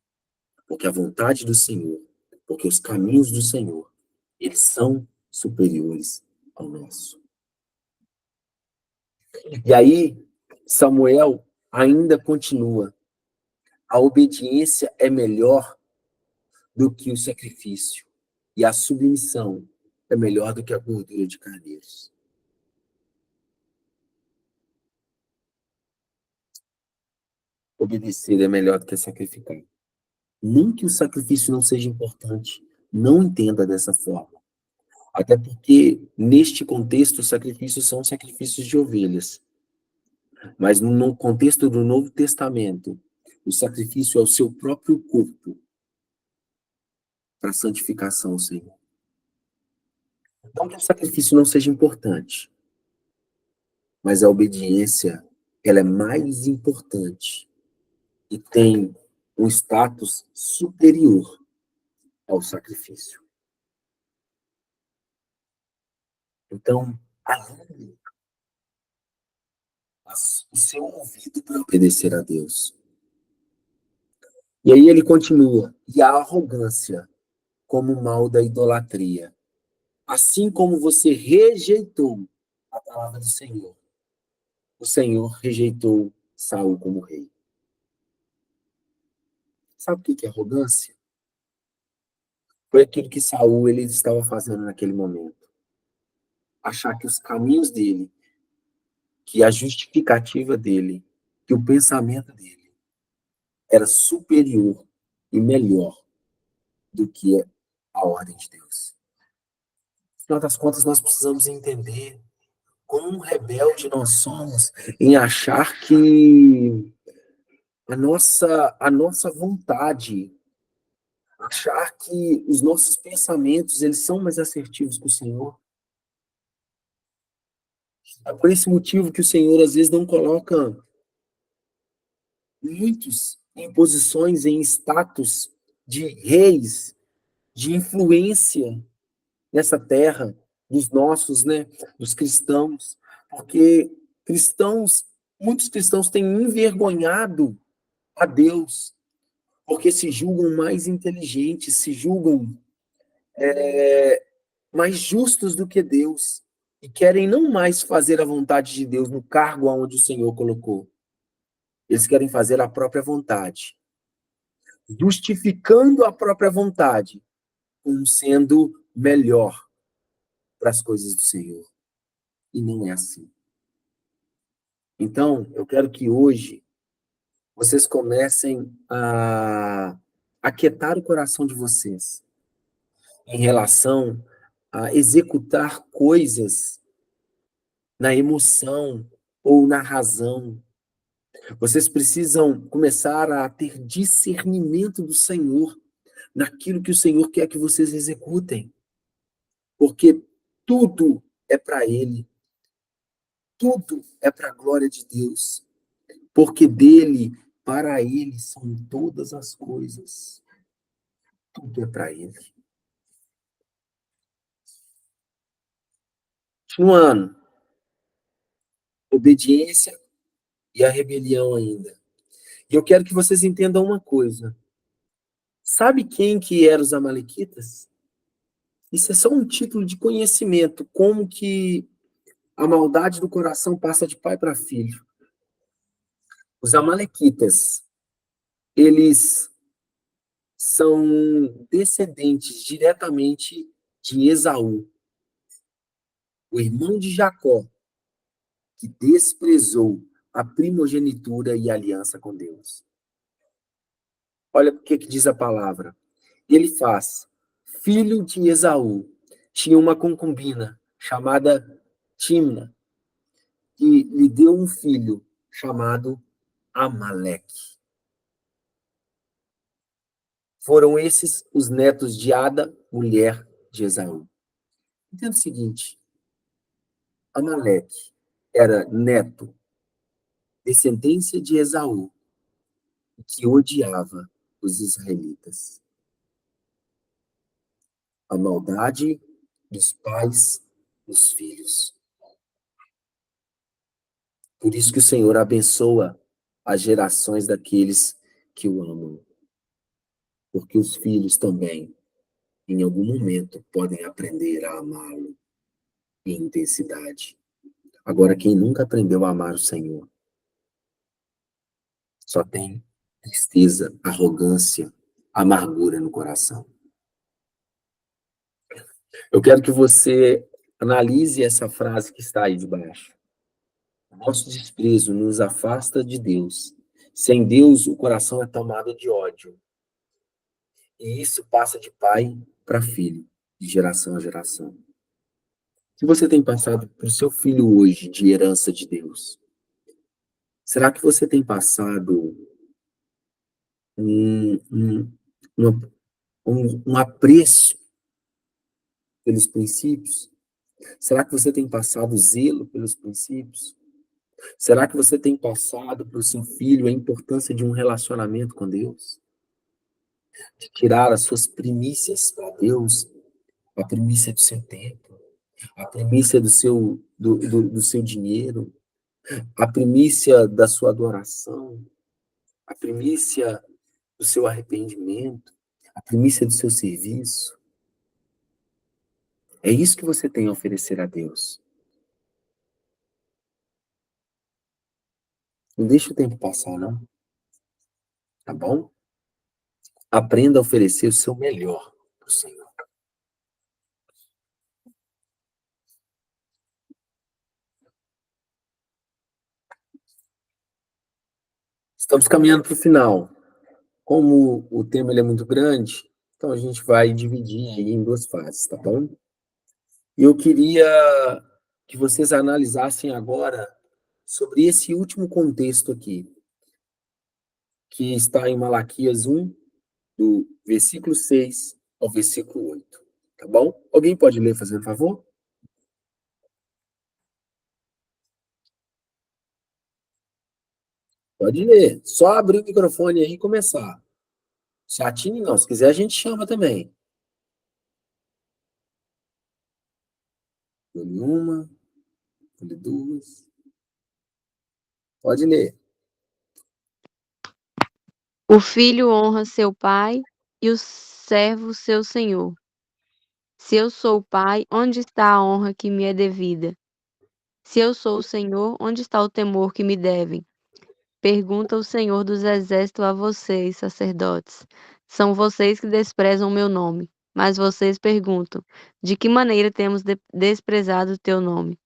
porque a vontade do Senhor, porque os caminhos do Senhor, eles são superiores ao nosso. E aí, Samuel ainda continua. A obediência é melhor do que o sacrifício. E a submissão é melhor do que a gordura de carneiros. Obedecer é melhor do que sacrificar. Nem que o sacrifício não seja importante. Não entenda dessa forma. Até porque, neste contexto, os sacrifícios são sacrifícios de ovelhas. Mas no contexto do Novo Testamento, o sacrifício é o seu próprio corpo para a santificação, Senhor. Não que o sacrifício não seja importante, mas a obediência, ela é mais importante e tem um status superior ao sacrifício. Então, alinhe o seu ouvido para obedecer a Deus. E aí ele continua: e a arrogância como o mal da idolatria. Assim como você rejeitou a palavra do Senhor, o Senhor rejeitou Saul como rei. Sabe o que é arrogância? Foi aquilo que Saul ele estava fazendo naquele momento. Achar que os caminhos dele, que a justificativa dele, que o pensamento dele era superior e melhor do que a ordem de Deus. Afinal das contas, nós precisamos entender quão rebelde nós somos em achar que a nossa vontade, achar que os nossos pensamentos, eles são mais assertivos que o Senhor. É por esse motivo que o Senhor, às vezes, não coloca muitos em posições, em status de reis, de influência nessa terra, dos nossos, né, dos cristãos, porque muitos cristãos têm envergonhado a Deus, porque se julgam mais inteligentes, se julgam mais justos do que Deus, e querem não mais fazer a vontade de Deus no cargo aonde o Senhor colocou. Eles querem fazer a própria vontade, justificando a própria vontade como sendo melhor para as coisas do Senhor. E não é assim. Então, eu quero que hoje vocês comecem a aquietar o coração de vocês em relação a executar coisas na emoção ou na razão. Vocês precisam começar a ter discernimento do Senhor naquilo que o Senhor quer que vocês executem. Porque tudo é para Ele. Tudo é para a glória de Deus. Porque dele, para Ele, são todas as coisas. Tudo é para Ele. Continuando. Obediência e a rebelião ainda. E eu quero que vocês entendam uma coisa. Sabe quem que eram os amalequitas? Isso é só um título de conhecimento, como que a maldade do coração passa de pai para filho. Os amalequitas, eles são descendentes diretamente de Esaú, o irmão de Jacó, que desprezou a primogenitura e a aliança com Deus. Olha o que diz a palavra. Ele faz, filho de Esaú, tinha uma concubina chamada Timna, que lhe deu um filho chamado Amaleque. Foram esses os netos de Ada, mulher de Esaú. Entenda o seguinte, Amaleque era neto, descendência de Esaú, que odiava os israelitas. A maldade dos pais dos filhos. Por isso que o Senhor abençoa as gerações daqueles que o amam. Porque os filhos também, em algum momento, podem aprender a amá-lo em intensidade. Agora, quem nunca aprendeu a amar o Senhor, só tem tristeza, arrogância, amargura no coração. Eu quero que você analise essa frase que está aí debaixo. Nosso desprezo nos afasta de Deus. Sem Deus, o coração é tomado de ódio. E isso passa de pai para filho, de geração a geração. O que você tem passado para o seu filho hoje de herança de Deus? Será que você tem passado um, um, um apreço pelos princípios? Será que você tem passado zelo pelos princípios? Será que você tem passado para o seu filho a importância de um relacionamento com Deus? De tirar as suas primícias para Deus, a primícia do seu tempo, a primícia do seu dinheiro, a primícia da sua adoração, a primícia do seu arrependimento, a primícia do seu serviço. É isso que você tem a oferecer a Deus. Não deixa o tempo passar, não. Tá bom? Aprenda a oferecer o seu melhor para o Senhor. Estamos caminhando para o final. Como o tema ele é muito grande, então a gente vai dividir aí em duas fases, tá bom? E eu queria que vocês analisassem agora sobre esse último contexto aqui, que está em Malaquias 1, do versículo 6 ao versículo 8, tá bom? Alguém pode ler, fazendo favor? Pode ler. Só abrir o microfone aí e começar. Chatine não, se quiser a gente chama também. Dou-lhe uma, dou-lhe duas. Pode ler. O filho honra seu pai e o servo seu senhor. Se eu sou o pai, onde está a honra que me é devida? Se eu sou o senhor, onde está o temor que me devem? Pergunta o Senhor dos Exércitos a vocês, sacerdotes. São vocês que desprezam o meu nome. Mas vocês perguntam: de que maneira temos desprezado o teu nome?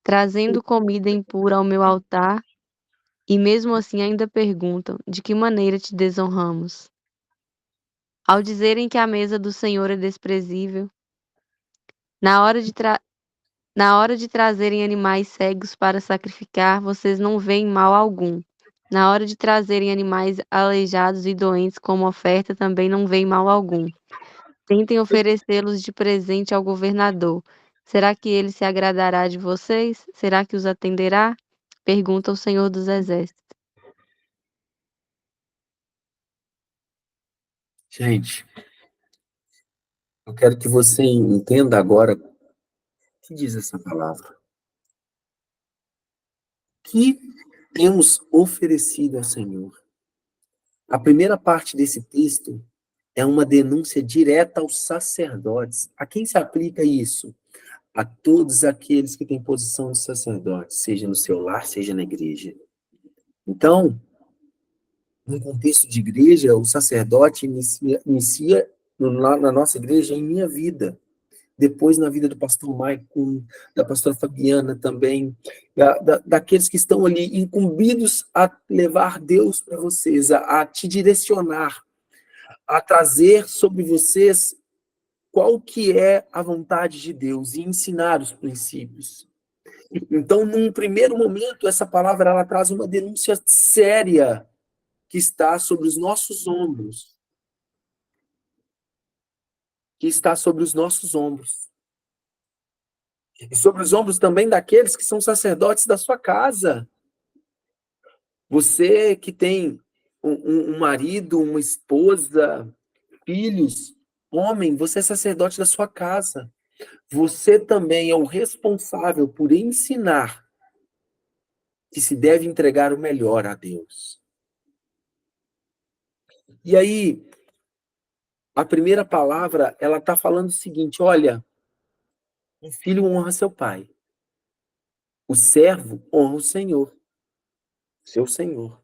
Trazendo comida impura ao meu altar, e mesmo assim ainda perguntam: de que maneira te desonramos? Ao dizerem que a mesa do Senhor é desprezível, na hora de, na hora de trazerem animais cegos para sacrificar, vocês não veem mal algum. Na hora de trazerem animais aleijados e doentes como oferta, também não veem mal algum. Tentem oferecê-los de presente ao governador. Será que ele se agradará de vocês? Será que os atenderá? Pergunta o Senhor dos Exércitos. Gente, eu quero que você entenda agora o que diz essa palavra. Que temos oferecido ao Senhor. A primeira parte desse texto é uma denúncia direta aos sacerdotes. A quem se aplica isso? A todos aqueles que têm posição de sacerdote, seja no seu lar, seja na igreja. Então, no contexto de igreja, o sacerdote inicia na nossa igreja em minha vida, depois na vida do pastor Maicon, da pastora Fabiana também, daqueles que estão ali incumbidos a levar Deus para vocês, a te direcionar, a trazer sobre vocês qual que é a vontade de Deus e ensinar os princípios. Então, num primeiro momento, essa palavra ela traz uma denúncia séria que está sobre os nossos ombros, que está sobre os nossos ombros. E sobre os ombros também daqueles que são sacerdotes da sua casa. Você que tem um marido, uma esposa, filhos, homem, você é sacerdote da sua casa. Você também é o responsável por ensinar que se deve entregar o melhor a Deus. E aí, a primeira palavra, ela está falando o seguinte, olha, o filho honra seu pai. O servo honra o Senhor, seu Senhor.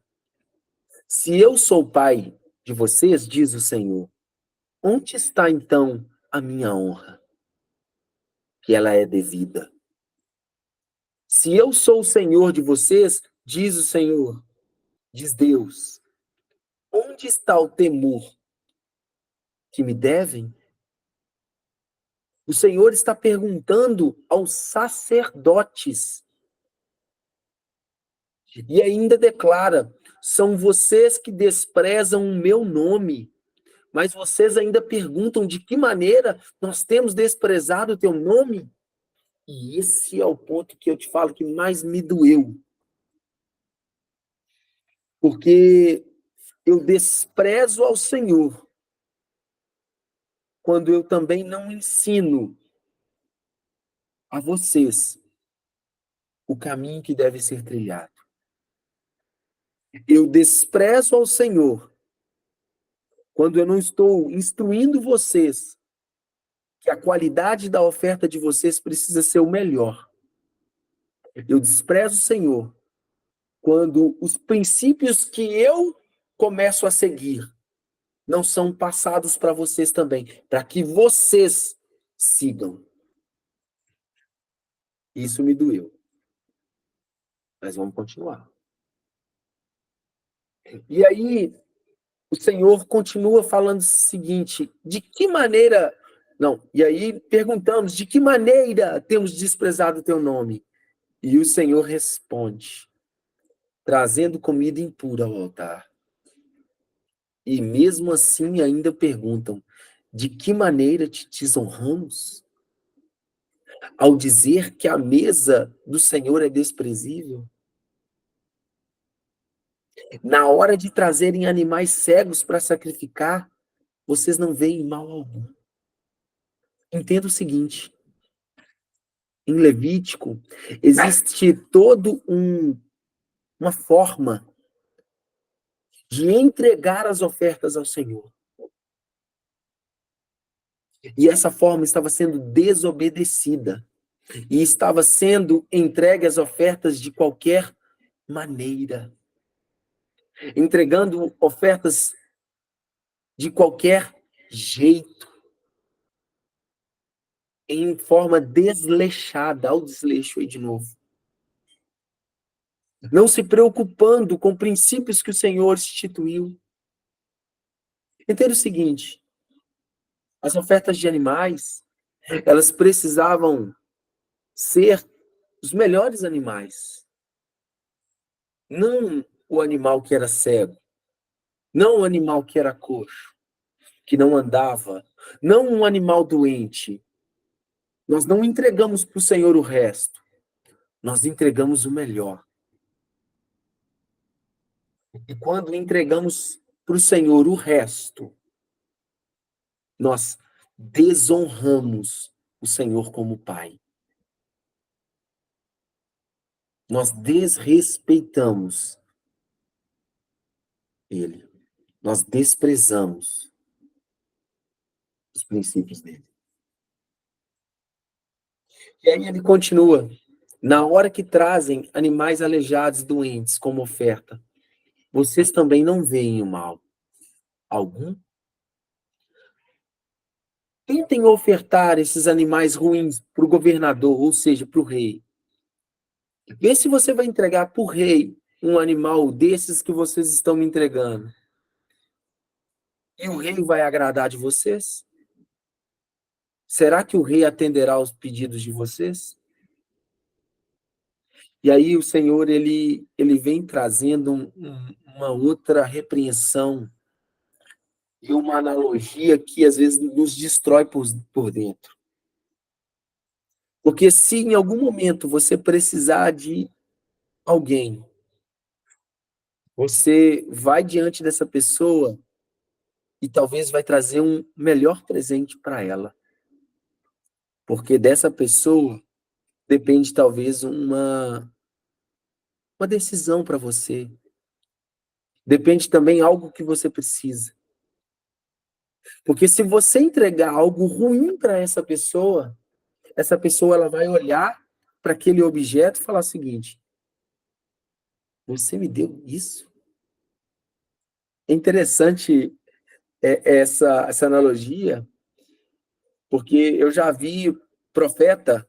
Se eu sou pai de vocês, diz o Senhor, onde está então a minha honra? Que ela é devida. Se eu sou o Senhor de vocês, diz o Senhor, diz Deus, onde está o temor que me devem? O Senhor está perguntando aos sacerdotes. E ainda declara: são vocês que desprezam o meu nome. Mas vocês ainda perguntam de que maneira nós temos desprezado o teu nome? E esse é o ponto que eu te falo que mais me doeu. Porque eu desprezo ao Senhor quando eu também não ensino a vocês o caminho que deve ser trilhado. Eu desprezo ao Senhor quando eu não estou instruindo vocês que a qualidade da oferta de vocês precisa ser o melhor. Eu desprezo o Senhor quando os princípios que eu começo a seguir não são passados para vocês também, para que vocês sigam. Isso me doeu. Mas vamos continuar. E aí, o Senhor continua falando o seguinte: de que maneira. Não, e aí perguntamos: de que maneira temos desprezado o teu nome? E o Senhor responde: trazendo comida impura ao altar. E mesmo assim ainda perguntam: de que maneira te desonramos? Ao dizer que a mesa do Senhor é desprezível? Na hora de trazerem animais cegos para sacrificar, vocês não veem mal algum. Entenda o seguinte: em Levítico existe uma forma de entregar as ofertas ao Senhor. E essa forma estava sendo desobedecida. E estava sendo entregue as ofertas de qualquer maneira. Entregando ofertas de qualquer jeito. Em forma desleixada. Ao desleixo aí de novo. Não se preocupando com princípios que o Senhor instituiu. Entenda o seguinte: as ofertas de animais, elas precisavam ser os melhores animais. Não o animal que era cego, não o animal que era coxo, que não andava, não um animal doente. Nós não entregamos para o Senhor o resto, nós entregamos o melhor. E quando entregamos para o Senhor o resto, nós desonramos o Senhor como Pai. Nós desrespeitamos Ele. Nós desprezamos os princípios dele. E aí ele continua: na hora que trazem animais aleijados, doentes, como oferta, vocês também não veem o mal algum? Tentem ofertar esses animais ruins para o governador, ou seja, para o rei. Vê se você vai entregar para o rei um animal desses que vocês estão me entregando. E o rei vai agradar de vocês? Será que o rei atenderá aos pedidos de vocês? E aí o Senhor, ele vem trazendo uma outra repreensão e uma analogia que às vezes nos destrói por dentro. Porque se em algum momento você precisar de alguém, você vai diante dessa pessoa e talvez vai trazer um melhor presente para ela. Porque dessa pessoa depende talvez uma decisão para você. Depende também algo que você precisa. Porque se você entregar algo ruim para essa pessoa ela vai olhar para aquele objeto e falar o seguinte: você me deu isso? É interessante essa analogia, porque eu já vi profeta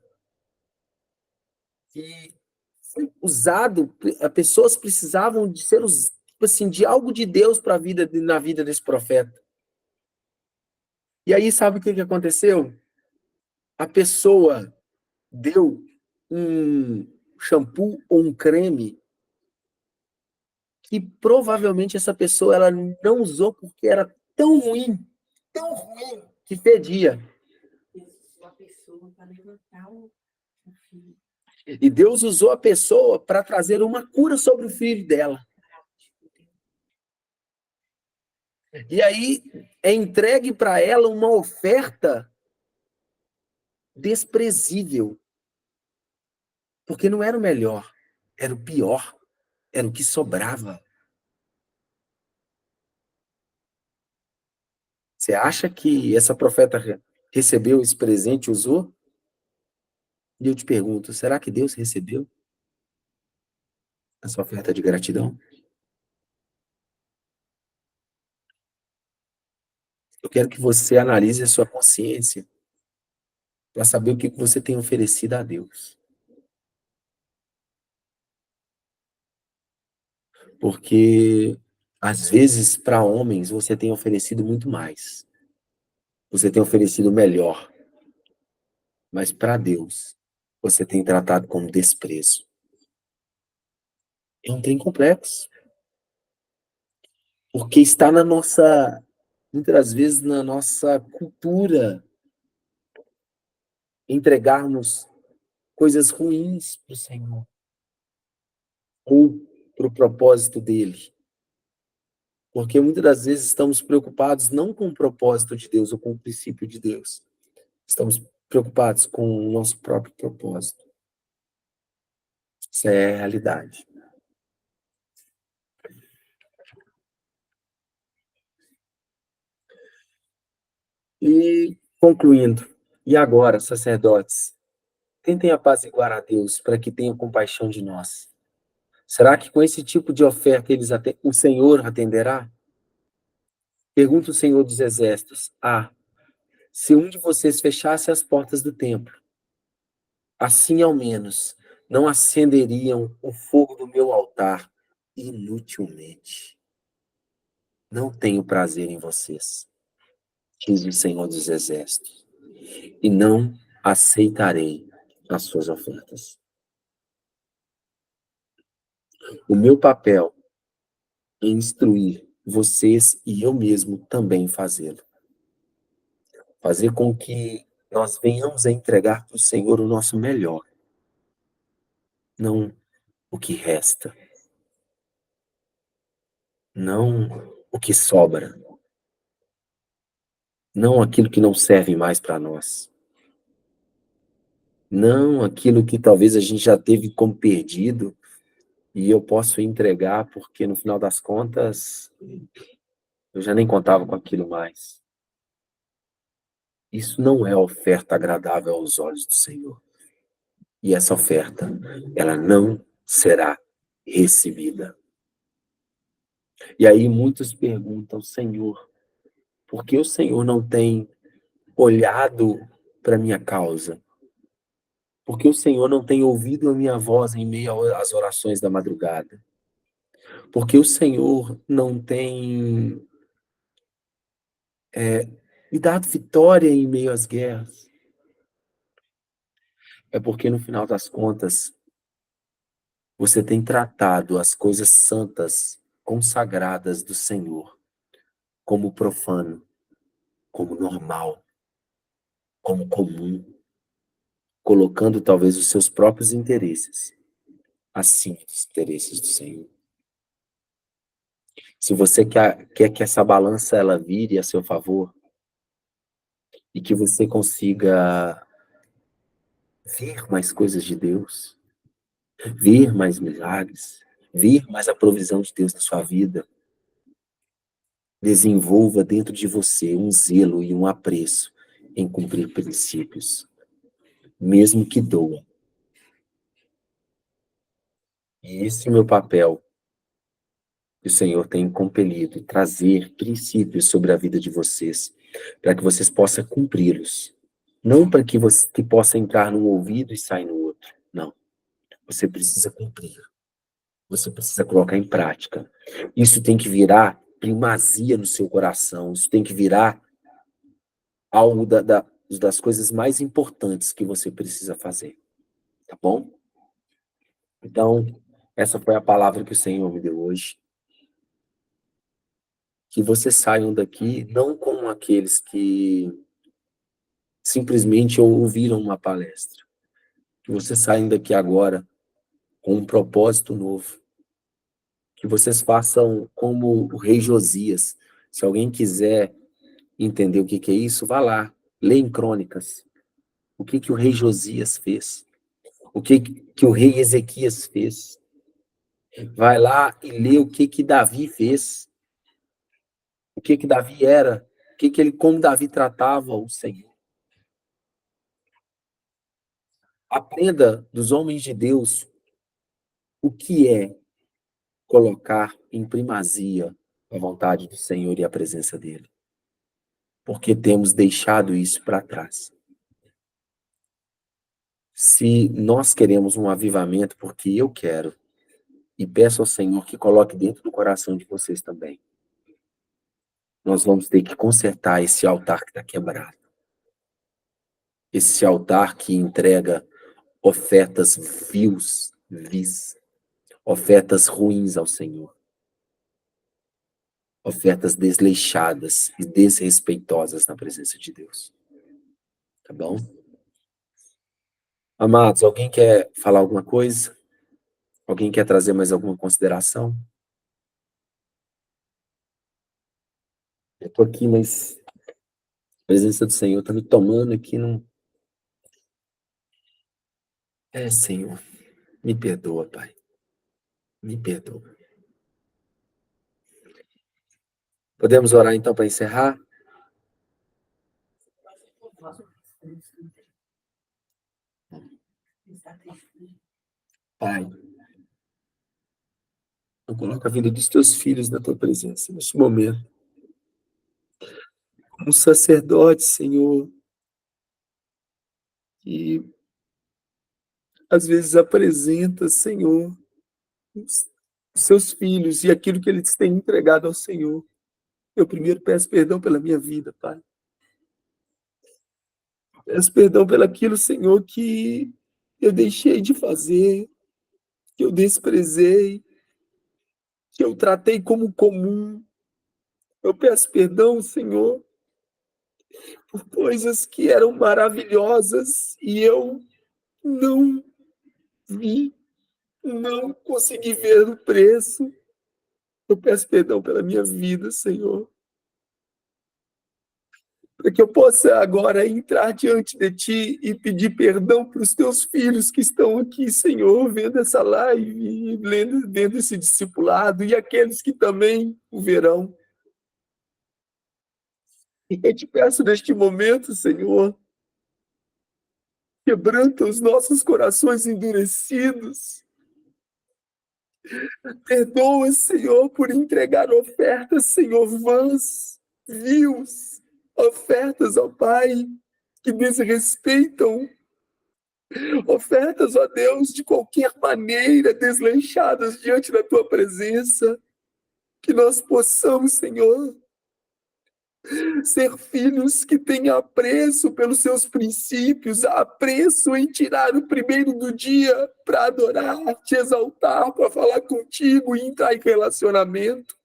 que foi usado, pessoas precisavam de ser tipo assim, de algo de Deus para a vida na vida desse profeta. E aí sabe o que aconteceu? A pessoa deu um shampoo ou um creme que provavelmente essa pessoa ela não usou porque era tão ruim que fedia. E Deus usou a pessoa para trazer uma cura sobre o filho dela. E aí é entregue para ela uma oferta desprezível, porque não era o melhor, era o pior, era o que sobrava. Você acha que essa profeta recebeu esse presente e usou? E eu te pergunto, será que Deus recebeu essa oferta de gratidão? Eu quero que você analise a sua consciência para saber o que você tem oferecido a Deus. Porque Às vezes, para homens, você tem oferecido muito mais. Você tem oferecido melhor. Mas para Deus, você tem tratado como desprezo. É um trem complexo. Porque está na nossa, muitas das vezes, na nossa cultura, entregarmos coisas ruins para o Senhor. Ou para o propósito dele. Porque muitas das vezes estamos preocupados não com o propósito de Deus ou com o princípio de Deus. Estamos preocupados com o nosso próprio propósito. Isso é a realidade. E, concluindo, e agora, sacerdotes, tentem apaziguar a Deus para que tenha compaixão de nós. Será que com esse tipo de oferta o Senhor atenderá? Pergunta o Senhor dos Exércitos. Se um de vocês fechasse as portas do templo, assim ao menos não acenderiam o fogo do meu altar inutilmente. Não tenho prazer em vocês, diz o Senhor dos Exércitos, e não aceitarei as suas ofertas. O meu papel é instruir vocês e eu mesmo também fazê-lo. Fazer com que nós venhamos a entregar para o Senhor o nosso melhor, não o que resta, não o que sobra, não aquilo que não serve mais para nós, não aquilo que talvez a gente já teve como perdido e eu posso entregar porque no final das contas eu já nem contava com aquilo mais. Isso não é oferta agradável aos olhos do Senhor. E essa oferta, ela não será recebida. E aí muitos perguntam, Senhor, por que o Senhor não tem olhado para a minha causa? Por que o Senhor não tem ouvido a minha voz em meio às orações da madrugada? Por que o Senhor não tem me dado vitória em meio às guerras? É porque no final das contas, você tem tratado as coisas santas, consagradas do Senhor, como profano, como normal, como comum, colocando talvez os seus próprios interesses acima dos interesses do Senhor. Se você quer que essa balança ela vire a seu favor e que você consiga ver mais coisas de Deus, ver mais milagres, ver mais a provisão de Deus na sua vida, desenvolva dentro de você um zelo e um apreço em cumprir princípios, mesmo que doa. E esse é o meu papel, que o Senhor tem compelido, trazer princípios sobre a vida de vocês, para que vocês possam cumpri-los. Não para que você que possa entrar num ouvido e sair no outro. Não. Você precisa cumprir. Você precisa colocar em prática. Isso tem que virar primazia no seu coração. Isso tem que virar algo das coisas mais importantes que você precisa fazer. Tá bom? Então, essa foi a palavra que o Senhor me deu hoje. Que vocês saiam daqui não como aqueles que simplesmente ouviram uma palestra. Que vocês saiam daqui agora com um propósito novo. Que vocês façam como o rei Josias. Se alguém quiser entender o que é isso, vá lá, lê em Crônicas. O que o rei Josias fez? O que o rei Ezequias fez? Vai lá e lê o que Davi fez. O que Davi era. Como Davi tratava o Senhor. Aprenda dos homens de Deus o que é colocar em primazia a vontade do Senhor e a presença dele. Porque temos deixado isso para trás. Se nós queremos um avivamento, porque eu quero, e peço ao Senhor que coloque dentro do coração de vocês também. Nós vamos ter que consertar esse altar que está quebrado. Esse altar que entrega ofertas vis, ofertas ruins ao Senhor. Ofertas desleixadas e desrespeitosas na presença de Deus. Tá bom? Amados, alguém quer falar alguma coisa? Alguém quer trazer mais alguma consideração? Eu tô aqui, mas a presença do Senhor tá me tomando aqui. Não... Senhor, me perdoa, Pai. Me perdoa. Podemos orar então para encerrar? Pai, eu coloco a vida dos teus filhos na tua presença neste momento. Como sacerdote, Senhor, que às vezes apresenta, Senhor, os seus filhos e aquilo que eles têm entregado ao Senhor. Eu primeiro peço perdão pela minha vida, Pai. Peço perdão pelaquilo, Senhor, que eu deixei de fazer, que eu desprezei, que eu tratei como comum. Eu peço perdão, Senhor, por coisas que eram maravilhosas e eu não vi, não consegui ver o preço. Eu peço perdão pela minha vida, Senhor, para que eu possa agora entrar diante de Ti e pedir perdão para os Teus filhos que estão aqui, Senhor, vendo essa live, vendo esse discipulado, e aqueles que também o verão. E eu te peço neste momento, Senhor, quebranta os nossos corações endurecidos. Perdoa, Senhor, por entregar ofertas, Senhor, vãs, vios, ofertas, ó Pai, que desrespeitam, ofertas, ó Deus, de qualquer maneira, desleixadas diante da Tua presença, que nós possamos, Senhor, ser filhos que têm apreço pelos seus princípios, apreço em tirar o primeiro do dia para adorar, te exaltar, para falar contigo e entrar em relacionamento.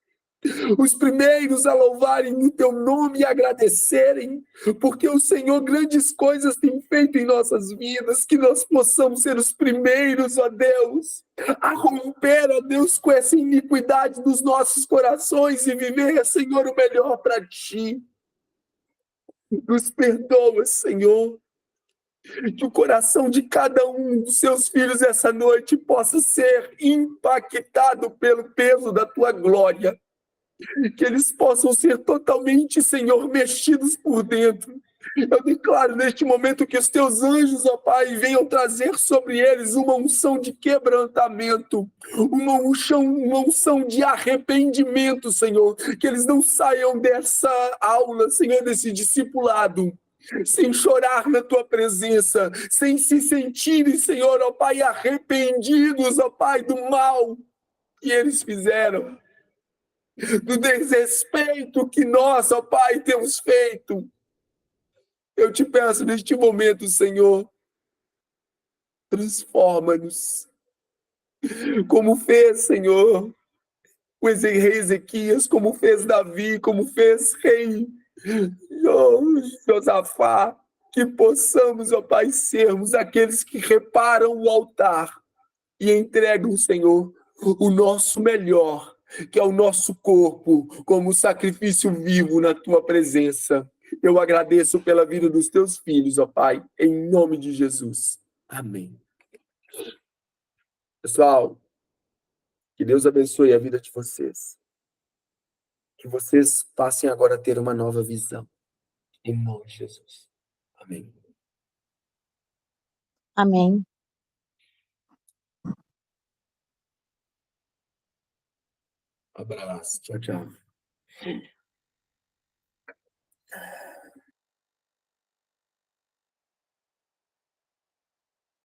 Os primeiros a louvarem o teu nome e agradecerem, porque o Senhor grandes coisas tem feito em nossas vidas, que nós possamos ser os primeiros, ó Deus, a romper, ó Deus, com essa iniquidade dos nossos corações e viver, Senhor, o melhor para ti. Nos perdoa, Senhor, que o coração de cada um dos seus filhos essa noite possa ser impactado pelo peso da tua glória. Que eles possam ser totalmente, Senhor, mexidos por dentro. Eu declaro neste momento que os teus anjos, ó Pai, venham trazer sobre eles uma unção de quebrantamento, uma unção de arrependimento, Senhor. Que eles não saiam dessa aula, Senhor, desse discipulado, sem chorar na tua presença, sem se sentirem, Senhor, ó Pai, arrependidos, ó Pai, do mal que eles fizeram, do desrespeito que nós, ó Pai, temos feito. Eu te peço neste momento, Senhor, transforma-nos, como fez, Senhor, o rei Ezequias, como fez Davi, como fez rei Josafá, que possamos, ó Pai, sermos aqueles que reparam o altar e entregam, Senhor, o nosso melhor, que é o nosso corpo, como sacrifício vivo na tua presença. Eu agradeço pela vida dos teus filhos, ó Pai, em nome de Jesus. Amém. Pessoal, que Deus abençoe a vida de vocês. Que vocês passem agora a ter uma nova visão. Em nome de Jesus. Amém. Amém. Um abraço. Tchau, tchau.